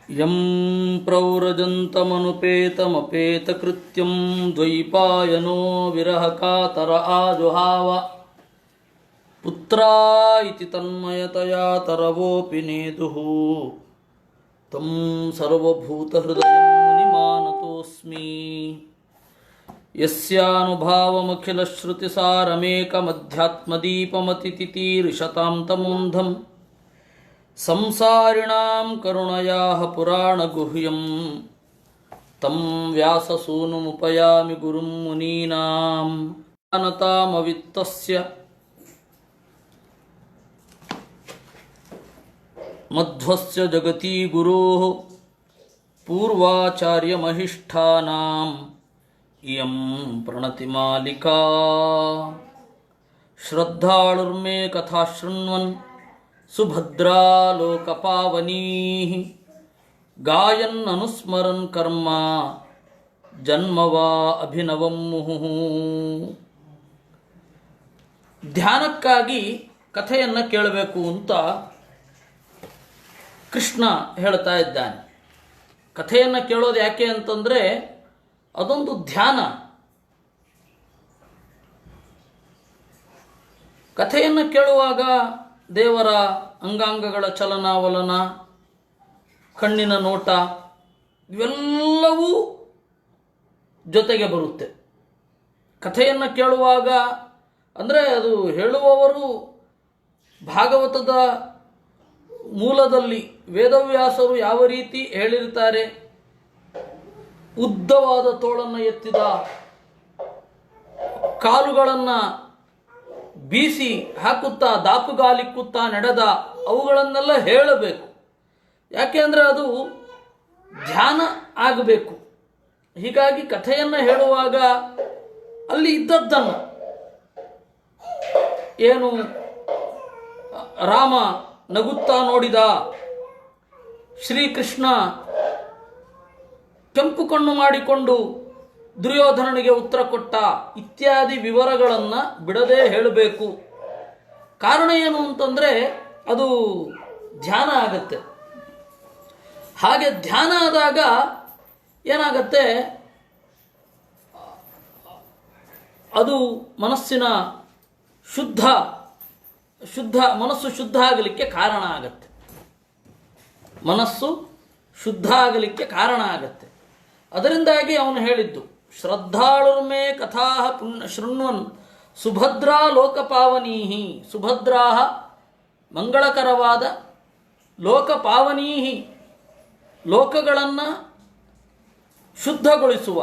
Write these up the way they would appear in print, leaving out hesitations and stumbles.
M ಪ್ರವ್ರಜಂತಮನುಪೇತಮಪೇತಕೃತ್ಯಂ ದ್ವೈಪಾಯನೋ ವಿರಹಕಾತರ ಆಜುಹಾವ ಪುತ್ರಾ ಇತಿ ತನ್ಮಯತಯಾ ತರವೋಪಿ ನೇದುಃ ತಂ ಸರ್ವಭೂತಹೃದಯಂ ಮುನಿಮಾನತೋಸ್ಮಿ ಯಸ್ಯಾನುಭಾವಮಖಿಲಶ್ರುತಿಸಾರಮೇಕಮಧ್ಯಾತ್ಮದೀಪಮತಿತಿತೀರ್ಷತಾಂ ತಮೋಂಧಂ ಸಂಸಾರಿಣಾಂ ಕರುಣಯಾಃ ಪುರಾಣಗುಹ್ಯಂ ತಂ ವ್ಯಾಸಸೂನುಮುಪಯಾಮಿ ಗುರುಂ ಮುನೀನಾಂ ಜ್ಞಾನತಾಮವಿತ್ತಸ್ಯ ಮಧ್ವಸ್ಯ ಜಗತಿ ಗುರೋಃ ಪೂರ್ವಾಚಾರ್ಯಮಹಿಷ್ಠಾನಾಂ ಇಯಂ ಪ್ರಣತಿಮಾಲಿಕಾ ಶ್ರದ್ಧಾಳುರ್ಮೇ ಕಥಾ ಶೃಣ್ವನ್ ಸುಭದ್ರಾ ಲೋಕಪಾವನೀಃ ಗಾಯನ್ ಅನುಸ್ಮರನ್ ಕರ್ಮ ಜನ್ಮವಾ ಅಭಿನವಂ ಮುಹುಃ. ಧ್ಯಾನಕ್ಕಾಗಿ ಕಥೆಯನ್ನು ಕೇಳಬೇಕು ಅಂತ ಕೃಷ್ಣ ಹೇಳ್ತಾ ಇದ್ದಾನೆ. ಕಥೆಯನ್ನು ಕೇಳೋದು ಯಾಕೆ ಅಂತಂದರೆ ಅದೊಂದು ಧ್ಯಾನ. ಕಥೆಯನ್ನು ಕೇಳುವಾಗ ದೇವರ ಅಂಗಾಂಗಗಳ ಚಲನಾವಲನ, ಕಣ್ಣಿನ ನೋಟ ಇವೆಲ್ಲವೂ ಜೊತೆಗೆ ಬರುತ್ತೆ. ಕಥೆಯನ್ನು ಕೇಳುವಾಗ ಅಂದರೆ ಅದು ಹೇಳುವವರು ಭಾಗವತದ ಮೂಲದಲ್ಲಿ ವೇದವ್ಯಾಸರು ಯಾವ ರೀತಿ ಹೇಳಿರ್ತಾರೆ, ಉದ್ದವಾದ ತೋಳನ್ನು ಎತ್ತಿದ, ಕಾಲುಗಳನ್ನು ಬೀಸಿ ಹಾಕುತ್ತಾ ದಾಪುಗಾಲಿಕ್ಕುತ್ತಾ ನಡೆದ, ಅವುಗಳನ್ನೆಲ್ಲ ಹೇಳಬೇಕು. ಯಾಕೆ ಅಂದರೆ ಅದು ಧ್ಯಾನ ಆಗಬೇಕು. ಹೀಗಾಗಿ ಕಥೆಯನ್ನು ಹೇಳುವಾಗ ಅಲ್ಲಿ ಇದ್ದದ್ದನ್ನು, ಏನು ರಾಮ ನಗುತ್ತಾ ನೋಡಿದ, ಶ್ರೀಕೃಷ್ಣ ಕೆಂಪು ಕಣ್ಣು ಮಾಡಿಕೊಂಡು ದುರ್ಯೋಧನನಿಗೆ ಉತ್ತರ ಕೊಟ್ಟ, ಇತ್ಯಾದಿ ವಿವರಗಳನ್ನು ಬಿಡದೆ ಹೇಳಬೇಕು. ಕಾರಣ ಏನು ಅಂತಂದರೆ ಅದು ಧ್ಯಾನ ಆಗತ್ತೆ. ಹಾಗೆ ಧ್ಯಾನ ಆದಾಗ ಏನಾಗತ್ತೆ, ಅದು ಮನಸ್ಸಿನ ಮನಸ್ಸು ಶುದ್ಧ ಆಗಲಿಕ್ಕೆ ಕಾರಣ ಆಗತ್ತೆ. ಮನಸ್ಸು ಶುದ್ಧ ಆಗಲಿಕ್ಕೆ ಕಾರಣ ಆಗತ್ತೆ. ಅದರಿಂದಾಗಿ ಅವನು ಹೇಳಿದ್ದು, ಶ್ರದ್ಧಾಳುರ್ಮೇ ಕಥಾ ಶೃಣ್ವನ್ ಸುಭದ್ರಾ ಲೋಕಪಾವನೀಹಿ. ಸುಭದ್ರಾ ಮಂಗಳಕರವಾದ, ಲೋಕಪಾವನೀಹಿ ಲೋಕಗಳನ್ನು ಶುದ್ಧಗೊಳಿಸುವ.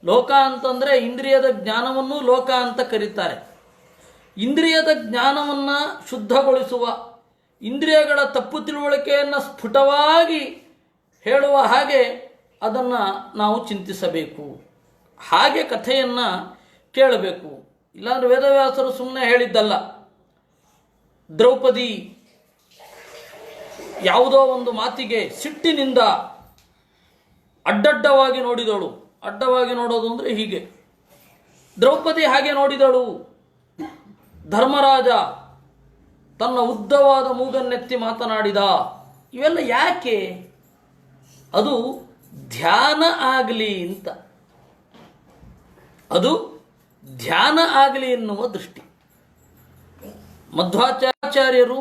ಲೋಕ ಅಂತಂದರೆ ಇಂದ್ರಿಯದ ಜ್ಞಾನವನ್ನು ಲೋಕ ಅಂತ ಕರೀತಾರೆ. ಇಂದ್ರಿಯದ ಜ್ಞಾನವನ್ನು ಶುದ್ಧಗೊಳಿಸುವ, ಇಂದ್ರಿಯಗಳ ತಪ್ಪು ತಿಳುವಳಿಕೆಯನ್ನು ಸ್ಫುಟವಾಗಿ ಹೇಳುವ ಹಾಗೆ ಅದನ್ನು ನಾವು ಚಿಂತಿಸಬೇಕು. ಹಾಗೆ ಕಥೆಯನ್ನು ಕೇಳಬೇಕು. ಇಲ್ಲಾಂದರೆ ವೇದವ್ಯಾಸರು ಸುಮ್ಮನೆ ಹೇಳಿದ್ದಲ್ಲ. ದ್ರೌಪದಿ ಯಾವುದೋ ಒಂದು ಮಾತಿಗೆ ಸಿಟ್ಟಿನಿಂದ ಅಡ್ಡಡ್ಡವಾಗಿ ನೋಡಿದಳು. ಅಡ್ಡವಾಗಿ ನೋಡೋದು ಅಂದರೆ ಹೀಗೆ, ದ್ರೌಪದಿ ಹಾಗೆ ನೋಡಿದಳು. ಧರ್ಮರಾಜ ತನ್ನ ಉದ್ದವಾದ ಮೂಗನ್ನೆತ್ತಿ ಮಾತನಾಡಿದ. ಇವೆಲ್ಲ ಯಾಕೆ? ಅದು ಧ್ಯಾನ ಆಗಲಿ ಅಂತ, ಅದು ಧ್ಯಾನ ಆಗಲಿ ಎನ್ನುವ ದೃಷ್ಟಿ. ಮಧ್ವಾಚಾರ್ಯರು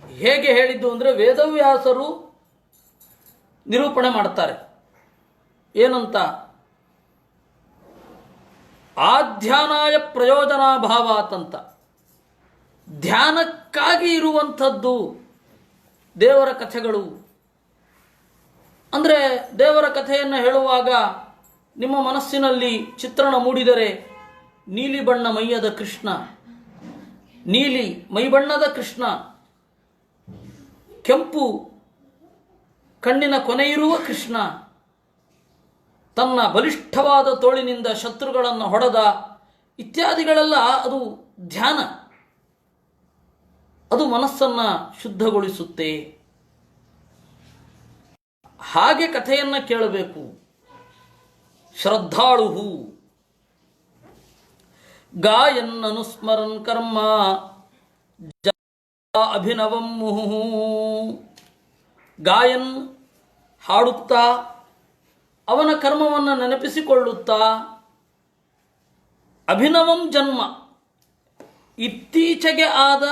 ಹೇಗೆ ಹೇಳಿದ್ದು ಅಂದರೆ, ವೇದವ್ಯಾಸರು ನಿರೂಪಣೆ ಮಾಡ್ತಾರೆ. ಏನಂತ? ಆಧ್ಯಾನಾಯ ಪ್ರಯೋಜನಾಭಾವಾತಂತ. ಧ್ಯಾನಕ್ಕಾಗಿ ಇರುವಂಥದ್ದು ದೇವರ ಕಥೆಗಳು. ಅಂದರೆ ದೇವರ ಕಥೆಯನ್ನು ಹೇಳುವಾಗ ನಿಮ್ಮ ಮನಸ್ಸಿನಲ್ಲಿ ಚಿತ್ರಣ ಮೂಡಿದರೆ, ನೀಲಿ ಬಣ್ಣ ಮೈಯದ ಕೃಷ್ಣ, ನೀಲಿ ಮೈಬಣ್ಣದ ಕೃಷ್ಣ, ಕೆಂಪು ಕಣ್ಣಿನ ಕೊನೆಯಿರುವ ಕೃಷ್ಣ, ತನ್ನ ಬಲಿಷ್ಠವಾದ ತೋಳಿನಿಂದ ಶತ್ರುಗಳನ್ನು ಹೊಡೆದ, ಇತ್ಯಾದಿಗಳೆಲ್ಲ ಅದು ಧ್ಯಾನ. ಅದು ಮನಸ್ಸನ್ನು ಶುದ್ಧಗೊಳಿಸುತ್ತೆ. ಹಾಗೆ ಕಥೆಯನ್ನು ಕೇಳಬೇಕು. ಶ್ರದ್ಧಾಳು ಗಾಯನ್ ಅನುಸ್ಮರನ್ ಕರ್ಮ ಅಭಿನವಂ ಮುಹುಃ. ಗಾಯನ್ ಹಾಡುತ್ತಾ ಅವನ ಕರ್ಮವನ್ನು ನೆನಪಿಸಿಕೊಳ್ಳುತ್ತಾ ಅಭಿನವಂ ಜನ್ಮ, ಇತ್ತೀಚೆಗೆ ಆದ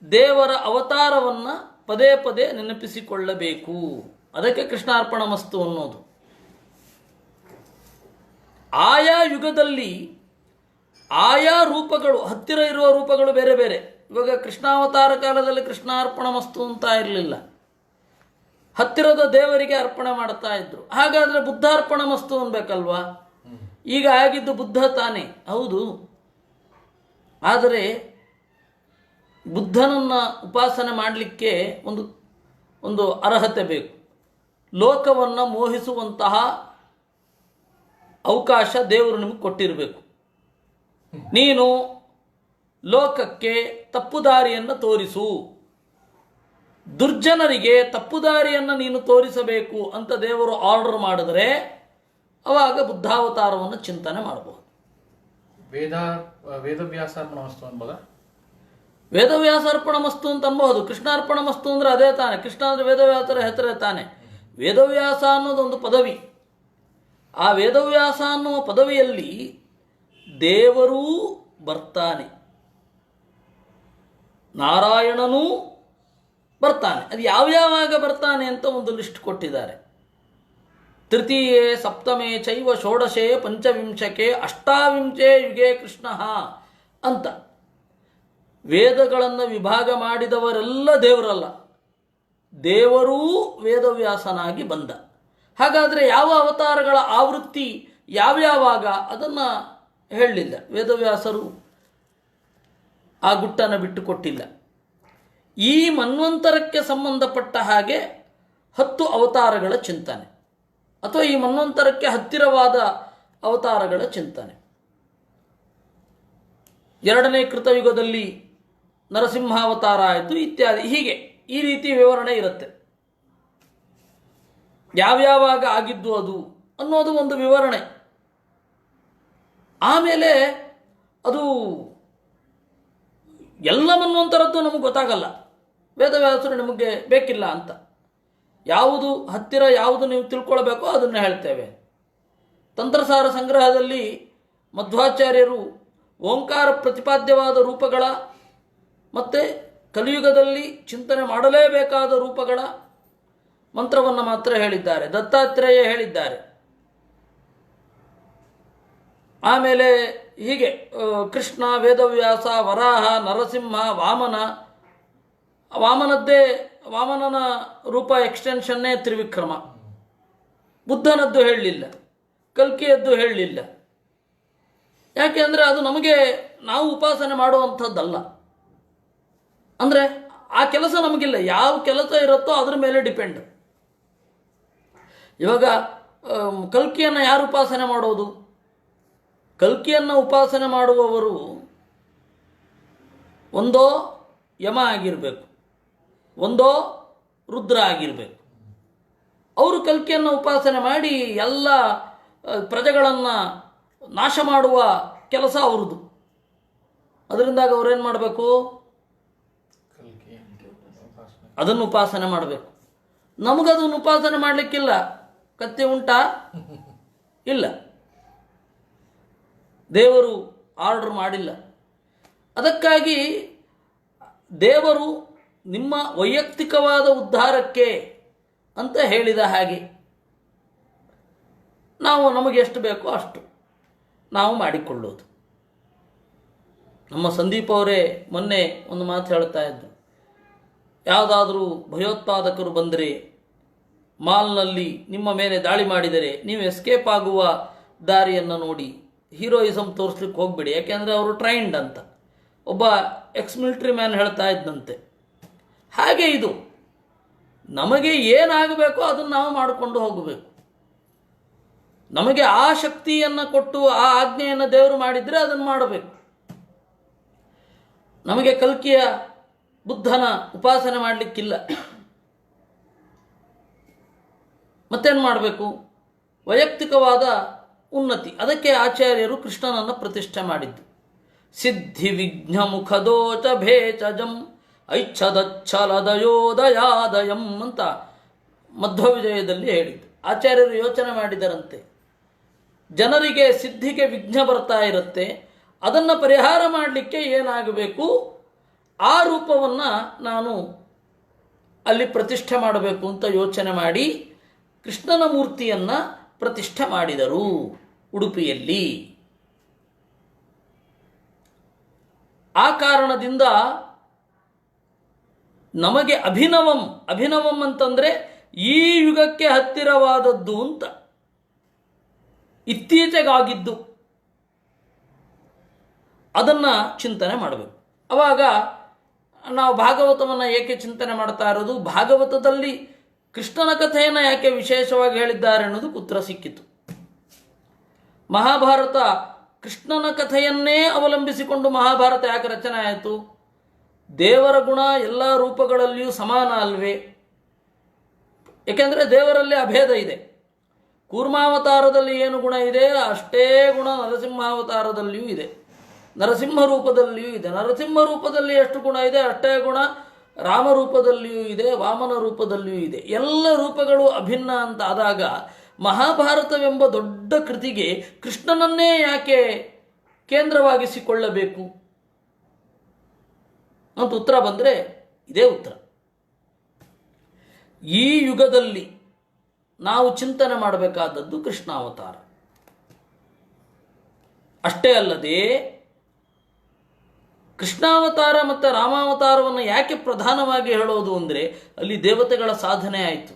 ದೇವರ ಅವತಾರವನ್ನು ಪದೇ ಪದೇ ನೆನಪಿಸಿಕೊಳ್ಳಬೇಕು. ಅದಕ್ಕೆ ಕೃಷ್ಣಾರ್ಪಣ ಮಸ್ತು ಅನ್ನೋದು. ಆಯಾ ಯುಗದಲ್ಲಿ ಆಯಾ ರೂಪಗಳು, ಹತ್ತಿರ ಇರುವ ರೂಪಗಳು ಬೇರೆ ಬೇರೆ. ಇವಾಗ ಕೃಷ್ಣಾವತಾರ ಕಾಲದಲ್ಲಿ ಕೃಷ್ಣಾರ್ಪಣ ಮಸ್ತು ಅಂತ ಇರಲಿಲ್ಲ, ಹತ್ತಿರದ ದೇವರಿಗೆ ಅರ್ಪಣೆ ಮಾಡ್ತಾ ಇದ್ರು. ಹಾಗಾದರೆ ಬುದ್ಧಾರ್ಪಣ ಮಸ್ತು ಅನ್ಬೇಕಲ್ವಾ? ಈಗ ಆಗಿದ್ದು ಬುದ್ಧ ತಾನೇ, ಹೌದು. ಆದರೆ ಬುದ್ಧನನ್ನು ಉಪಾಸನೆ ಮಾಡಲಿಕ್ಕೆ ಒಂದು ಅರ್ಹತೆ ಬೇಕು. ಲೋಕವನ್ನು ಮೋಹಿಸುವಂತಹ ಅವಕಾಶ ದೇವರು ನಿಮಗೆ ಕೊಟ್ಟಿರಬೇಕು. ನೀನು ಲೋಕಕ್ಕೆ ತಪ್ಪುದಾರಿಯನ್ನು ತೋರಿಸು, ದುರ್ಜನರಿಗೆ ತಪ್ಪುದಾರಿಯನ್ನು ನೀನು ತೋರಿಸಬೇಕು ಅಂತ ದೇವರು ಆರ್ಡರ್ ಮಾಡಿದರೆ ಅವಾಗ ಬುದ್ಧಾವತಾರವನ್ನು ಚಿಂತನೆ ಮಾಡಬಹುದು. ವೇದವ್ಯಾಸಾರ್ಪಣ ಮಸ್ತು ಅನ್ಬೋದಾ? ವೇದವ್ಯಾಸಾರ್ಪಣ ಮಸ್ತು ಅಂತ ಅನ್ಬಹುದು. ಕೃಷ್ಣಾರ್ಪಣ ಮಸ್ತು ಅಂದರೆ ಅದೇ ತಾನೆ. ಕೃಷ್ಣ ಅಂದರೆ ವೇದವ್ಯಾಸರ ಹೆಸರೇ ತಾನೆ. ವೇದವ್ಯಾಸ ಅನ್ನೋದೊಂದು ಪದವಿ. ಆ ವೇದವ್ಯಾಸ ಅನ್ನುವ ಪದವಿಯಲ್ಲಿ ದೇವರೂ ಬರ್ತಾನೆ, ನಾರಾಯಣನೂ ಬರ್ತಾನೆ. ಅದು ಯಾವ್ಯಾವಾಗ ಬರ್ತಾನೆ ಅಂತ ಒಂದು ಲಿಸ್ಟ್ ಕೊಟ್ಟಿದ್ದಾರೆ. ತೃತೀಯೇ ಸಪ್ತಮೇ ಚೈವ ಷೋಡಶೇ ಪಂಚವಿಂಶಕೆ ಅಷ್ಟಾವಿಂಶೇ ಯುಗೇ ಕೃಷ್ಣ ಅಂತ. ವೇದಗಳನ್ನು ವಿಭಾಗ ಮಾಡಿದವರೆಲ್ಲ ದೇವರಲ್ಲ, ದೇವರೂ ವೇದವ್ಯಾಸನಾಗಿ ಬಂದ. ಹಾಗಾದರೆ ಯಾವ ಅವತಾರಗಳ ಆವೃತ್ತಿ ಯಾವ್ಯಾವಾಗ ಅದನ್ನು ಹೇಳಲಿಲ್ಲ. ವೇದವ್ಯಾಸರು ಆ ಗುಟ್ಟನ್ನು ಬಿಟ್ಟುಕೊಟ್ಟಿಲ್ಲ. ಈ ಮನ್ವಂತರಕ್ಕೆ ಸಂಬಂಧಪಟ್ಟ ಹಾಗೆ 10 ಅವತಾರಗಳ ಚಿಂತನೆ, ಅಥವಾ ಈ ಮನ್ವಂತರಕ್ಕೆ ಹತ್ತಿರವಾದ ಅವತಾರಗಳ ಚಿಂತನೆ. 2ನೇ ಕೃತಯುಗದಲ್ಲಿ ನರಸಿಂಹಾವತಾರ ಆಯಿತು ಇತ್ಯಾದಿ. ಹೀಗೆ ಈ ರೀತಿ ವಿವರಣೆ ಇರುತ್ತೆ. ಯಾವ್ಯಾವಾಗ ಆಗಿದ್ದು ಅದು ಅನ್ನೋದು ಒಂದು ವಿವರಣೆ. ಆಮೇಲೆ ಅದು ಎಲ್ಲ ಮನ್ವಂತರದ್ದು ನಮಗೆ ಗೊತ್ತಾಗಲ್ಲ. ವೇದವ್ಯಾಸರು ನಿಮಗೆ ಬೇಕಿಲ್ಲ ಅಂತ. ಯಾವುದು ಹತ್ತಿರ, ಯಾವುದು ನೀವು ತಿಳ್ಕೊಳ್ಬೇಕೋ ಅದನ್ನು ಹೇಳ್ತೇವೆ. ತಂತ್ರಸಾರ ಸಂಗ್ರಹದಲ್ಲಿ ಮಧ್ವಾಚಾರ್ಯರು ಓಂಕಾರ ಪ್ರತಿಪಾದ್ಯವಾದ ರೂಪಗಳ ಮತ್ತು ಕಲಿಯುಗದಲ್ಲಿ ಚಿಂತನೆ ಮಾಡಲೇಬೇಕಾದ ರೂಪಗಳ ಮಂತ್ರವನ್ನು ಮಾತ್ರ ಹೇಳಿದ್ದಾರೆ. ದತ್ತಾತ್ರೇಯ ಹೇಳಿದ್ದಾರೆ. ಆಮೇಲೆ ಹೀಗೆ ಕೃಷ್ಣ, ವೇದವ್ಯಾಸ, ವರಾಹ, ನರಸಿಂಹ, ವಾಮನನ ರೂಪ ಎಕ್ಸ್ಟೆನ್ಷನ್ನೇ ತ್ರಿವಿಕ್ರಮ. ಬುದ್ಧನದ್ದು ಹೇಳಲಿಲ್ಲ, ಕಲ್ಕಿಯದ್ದು ಹೇಳಲಿಲ್ಲ. ಯಾಕೆ ಅಂದರೆ ಅದು ನಾವು ಉಪಾಸನೆ ಮಾಡುವಂಥದ್ದಲ್ಲ. ಅಂದರೆ ಆ ಕೆಲಸ ನಮಗಿಲ್ಲ. ಯಾವ ಕೆಲಸ ಇರುತ್ತೋ ಅದ್ರ ಮೇಲೆ ಡಿಪೆಂಡ್. ಇವಾಗ ಕಲ್ಕಿಯನ್ನು ಯಾರು ಉಪಾಸನೆ ಮಾಡೋದು? ಕಲ್ಕಿಯನ್ನು ಉಪಾಸನೆ ಮಾಡುವವರು ಒಂದೋ ಯಮ ಆಗಿರಬೇಕು, ಒಂದೋ ರುದ್ರ ಆಗಿರಬೇಕು. ಅವರು ಕಲ್ಕಿಯನ್ನು ಉಪಾಸನೆ ಮಾಡಿ ಎಲ್ಲ ಪ್ರಜೆಗಳನ್ನು ನಾಶ ಮಾಡುವ ಕೆಲಸ ಅವ್ರದ್ದು. ಅದರಿಂದಾಗ ಅವರೇನು ಮಾಡಬೇಕು? ಅದನ್ನು ಉಪಾಸನೆ ಮಾಡಬೇಕು. ನಮಗದನ್ನು ಉಪಾಸನೆ ಮಾಡಲಿಕ್ಕಿಲ್ಲ. ಕತ್ತಿ ಉಂಟಾ? ಇಲ್ಲ. ದೇವರು ಆರ್ಡರ್ ಮಾಡಿಲ್ಲ. ಅದಕ್ಕಾಗಿ ದೇವರು ನಿಮ್ಮ ವೈಯಕ್ತಿಕವಾದ ಉದ್ಧಾರಕ್ಕೆ ಅಂತ ಹೇಳಿದ ಹಾಗೆ ನಾವು ನಮಗೆ ಎಷ್ಟು ಬೇಕೋ ಅಷ್ಟು ನಾವು ಮಾಡಿಕೊಳ್ಳೋದು. ನಮ್ಮ ಸಂದೀಪ್ ಅವರೇ ಮೊನ್ನೆ ಒಂದು ಮಾತು ಹೇಳ್ತಾ ಇದ್ದರು. ಯಾವುದಾದರೂ ಭಯೋತ್ಪಾದಕರು ಬಂದರೆ, ಮಾಲ್ನಲ್ಲಿ ನಿಮ್ಮ ಮೇಲೆ ದಾಳಿ ಮಾಡಿದರೆ ನೀವು ಎಸ್ಕೇಪ್ ಆಗುವ ದಾರಿಯನ್ನು ನೋಡಿ ಹೀರೋಯಿಸಮ್ ತೋರಿಸ್ಲಿಕ್ಕೆ ಹೋಗಬೇಡಿ. ಯಾಕೆಂದರೆ ಅವರು ಟ್ರೈನ್ಡ್ ಅಂತ ಒಬ್ಬ ಎಕ್ಸ್ ಮಿಲಿಟ್ರಿ ಮ್ಯಾನ್ ಹೇಳ್ತಾ ಇದ್ದಂತೆ. ಹಾಗೆ ಇದು ನಮಗೆ ಏನಾಗಬೇಕೋ ಅದನ್ನು ನಾವು ಮಾಡಿಕೊಂಡು ಹೋಗಬೇಕು. ನಮಗೆ ಆ ಶಕ್ತಿಯನ್ನು ಕೊಟ್ಟು ಆ ಆಜ್ಞೆಯನ್ನು ದೇವರು ಮಾಡಿದರೆ ಅದನ್ನು ಮಾಡಬೇಕು. ನಮಗೆ ಕಲ್ಕಿಯ ಬುದ್ಧನ ಉಪಾಸನೆ ಮಾಡಲಿಕ್ಕಿಲ್ಲ. ಮತ್ತೇನು ಮಾಡಬೇಕು? ವೈಯಕ್ತಿಕವಾದ ಉನ್ನತಿ. ಅದಕ್ಕೆ ಆಚಾರ್ಯರು ಕೃಷ್ಣನನ್ನು ಪ್ರತಿಷ್ಠೆ ಮಾಡಿದ್ದು. ಸಿದ್ಧಿ ವಿಘ್ನ ಮುಖದೋಚ ಭೇಚಜಂ ಐಚ್ಛದಚ್ಛಲದಯೋದಯಾದಯಂ ಅಂತ ಮಧ್ವವಿಜಯದಲ್ಲಿ ಹೇಳಿದ್ದು. ಆಚಾರ್ಯರು ಯೋಚನೆ ಮಾಡಿದರಂತೆ, ಜನರಿಗೆ ಸಿದ್ಧಿಗೆ ವಿಘ್ನ ಬರ್ತಾ ಇರುತ್ತೆ, ಅದನ್ನು ಪರಿಹಾರ ಮಾಡಲಿಕ್ಕೆ ಏನಾಗಬೇಕು, ಆ ರೂಪವನ್ನು ನಾನು ಅಲ್ಲಿ ಪ್ರತಿಷ್ಠೆ ಮಾಡಬೇಕು ಅಂತ ಯೋಚನೆ ಮಾಡಿ ಕೃಷ್ಣನ ಮೂರ್ತಿಯನ್ನು ಪ್ರತಿಷ್ಠೆ ಮಾಡಿದರು ಉಡುಪಿಯಲ್ಲಿ. ಆ ಕಾರಣದಿಂದ ನಮಗೆ ಅಭಿನವಂ ಅಂತಂದರೆ ಈ ಯುಗಕ್ಕೆ ಹತ್ತಿರವಾದದ್ದು ಅಂತ, ಇತ್ತೀಚೆಗಾಗಿದ್ದು, ಅದನ್ನು ಚಿಂತನೆ ಮಾಡಬೇಕು. ಆವಾಗ ನಾವು ಭಾಗವತವನ್ನು ಏಕೆ ಚಿಂತನೆ ಮಾಡ್ತಾ ಇರೋದು, ಭಾಗವತದಲ್ಲಿ ಕೃಷ್ಣನ ಕಥೆಯನ್ನು ಯಾಕೆ ವಿಶೇಷವಾಗಿ ಹೇಳಿದ್ದಾರೆ ಅನ್ನೋದು ಉತ್ತರ ಸಿಕ್ಕಿತು. ಮಹಾಭಾರತ ಕೃಷ್ಣನ ಕಥೆಯನ್ನೇ ಅವಲಂಬಿಸಿಕೊಂಡು ಮಹಾಭಾರತ ಯಾಕೆ ರಚನೆ ಆಯಿತು? ದೇವರ ಗುಣ ಎಲ್ಲ ರೂಪಗಳಲ್ಲಿಯೂ ಸಮಾನ ಅಲ್ವೇ? ಏಕೆಂದರೆ ದೇವರಲ್ಲಿ ಅಭೇದ ಇದೆ. ಕೂರ್ಮಾವತಾರದಲ್ಲಿ ಏನು ಗುಣ ಇದೆ ಅಷ್ಟೇ ಗುಣ ನರಸಿಂಹಾವತಾರದಲ್ಲಿಯೂ ಇದೆ, ನರಸಿಂಹ ರೂಪದಲ್ಲಿಯೂ ಇದೆ. ನರಸಿಂಹ ರೂಪದಲ್ಲಿ ಎಷ್ಟು ಗುಣ ಇದೆ ಅಷ್ಟೇ ಗುಣ ರಾಮರೂಪದಲ್ಲಿಯೂ ಇದೆ, ವಾಮನ ರೂಪದಲ್ಲಿಯೂ ಇದೆ. ಎಲ್ಲ ರೂಪಗಳು ಅಭಿನ್ನ ಅಂತ ಆದಾಗ ಮಹಾಭಾರತವೆಂಬ ದೊಡ್ಡ ಕೃತಿಗೆ ಕೃಷ್ಣನನ್ನೇ ಯಾಕೆ ಕೇಂದ್ರವಾಗಿಸಿಕೊಳ್ಳಬೇಕು ಅಂತ ಉತ್ತರ ಬಂದರೆ ಇದೇ ಉತ್ತರ. ಈ ಯುಗದಲ್ಲಿ ನಾವು ಚಿಂತನೆ ಮಾಡಬೇಕಾದದ್ದು ಕೃಷ್ಣಾವತಾರ. ಅಷ್ಟೇ ಅಲ್ಲದೆ ಕೃಷ್ಣಾವತಾರ ಮತ್ತು ರಾಮಾವತಾರವನ್ನು ಯಾಕೆ ಪ್ರಧಾನವಾಗಿ ಹೇಳೋದು ಅಂದರೆ ಅಲ್ಲಿ ದೇವತೆಗಳ ಸಾಧನೆ ಆಯಿತು.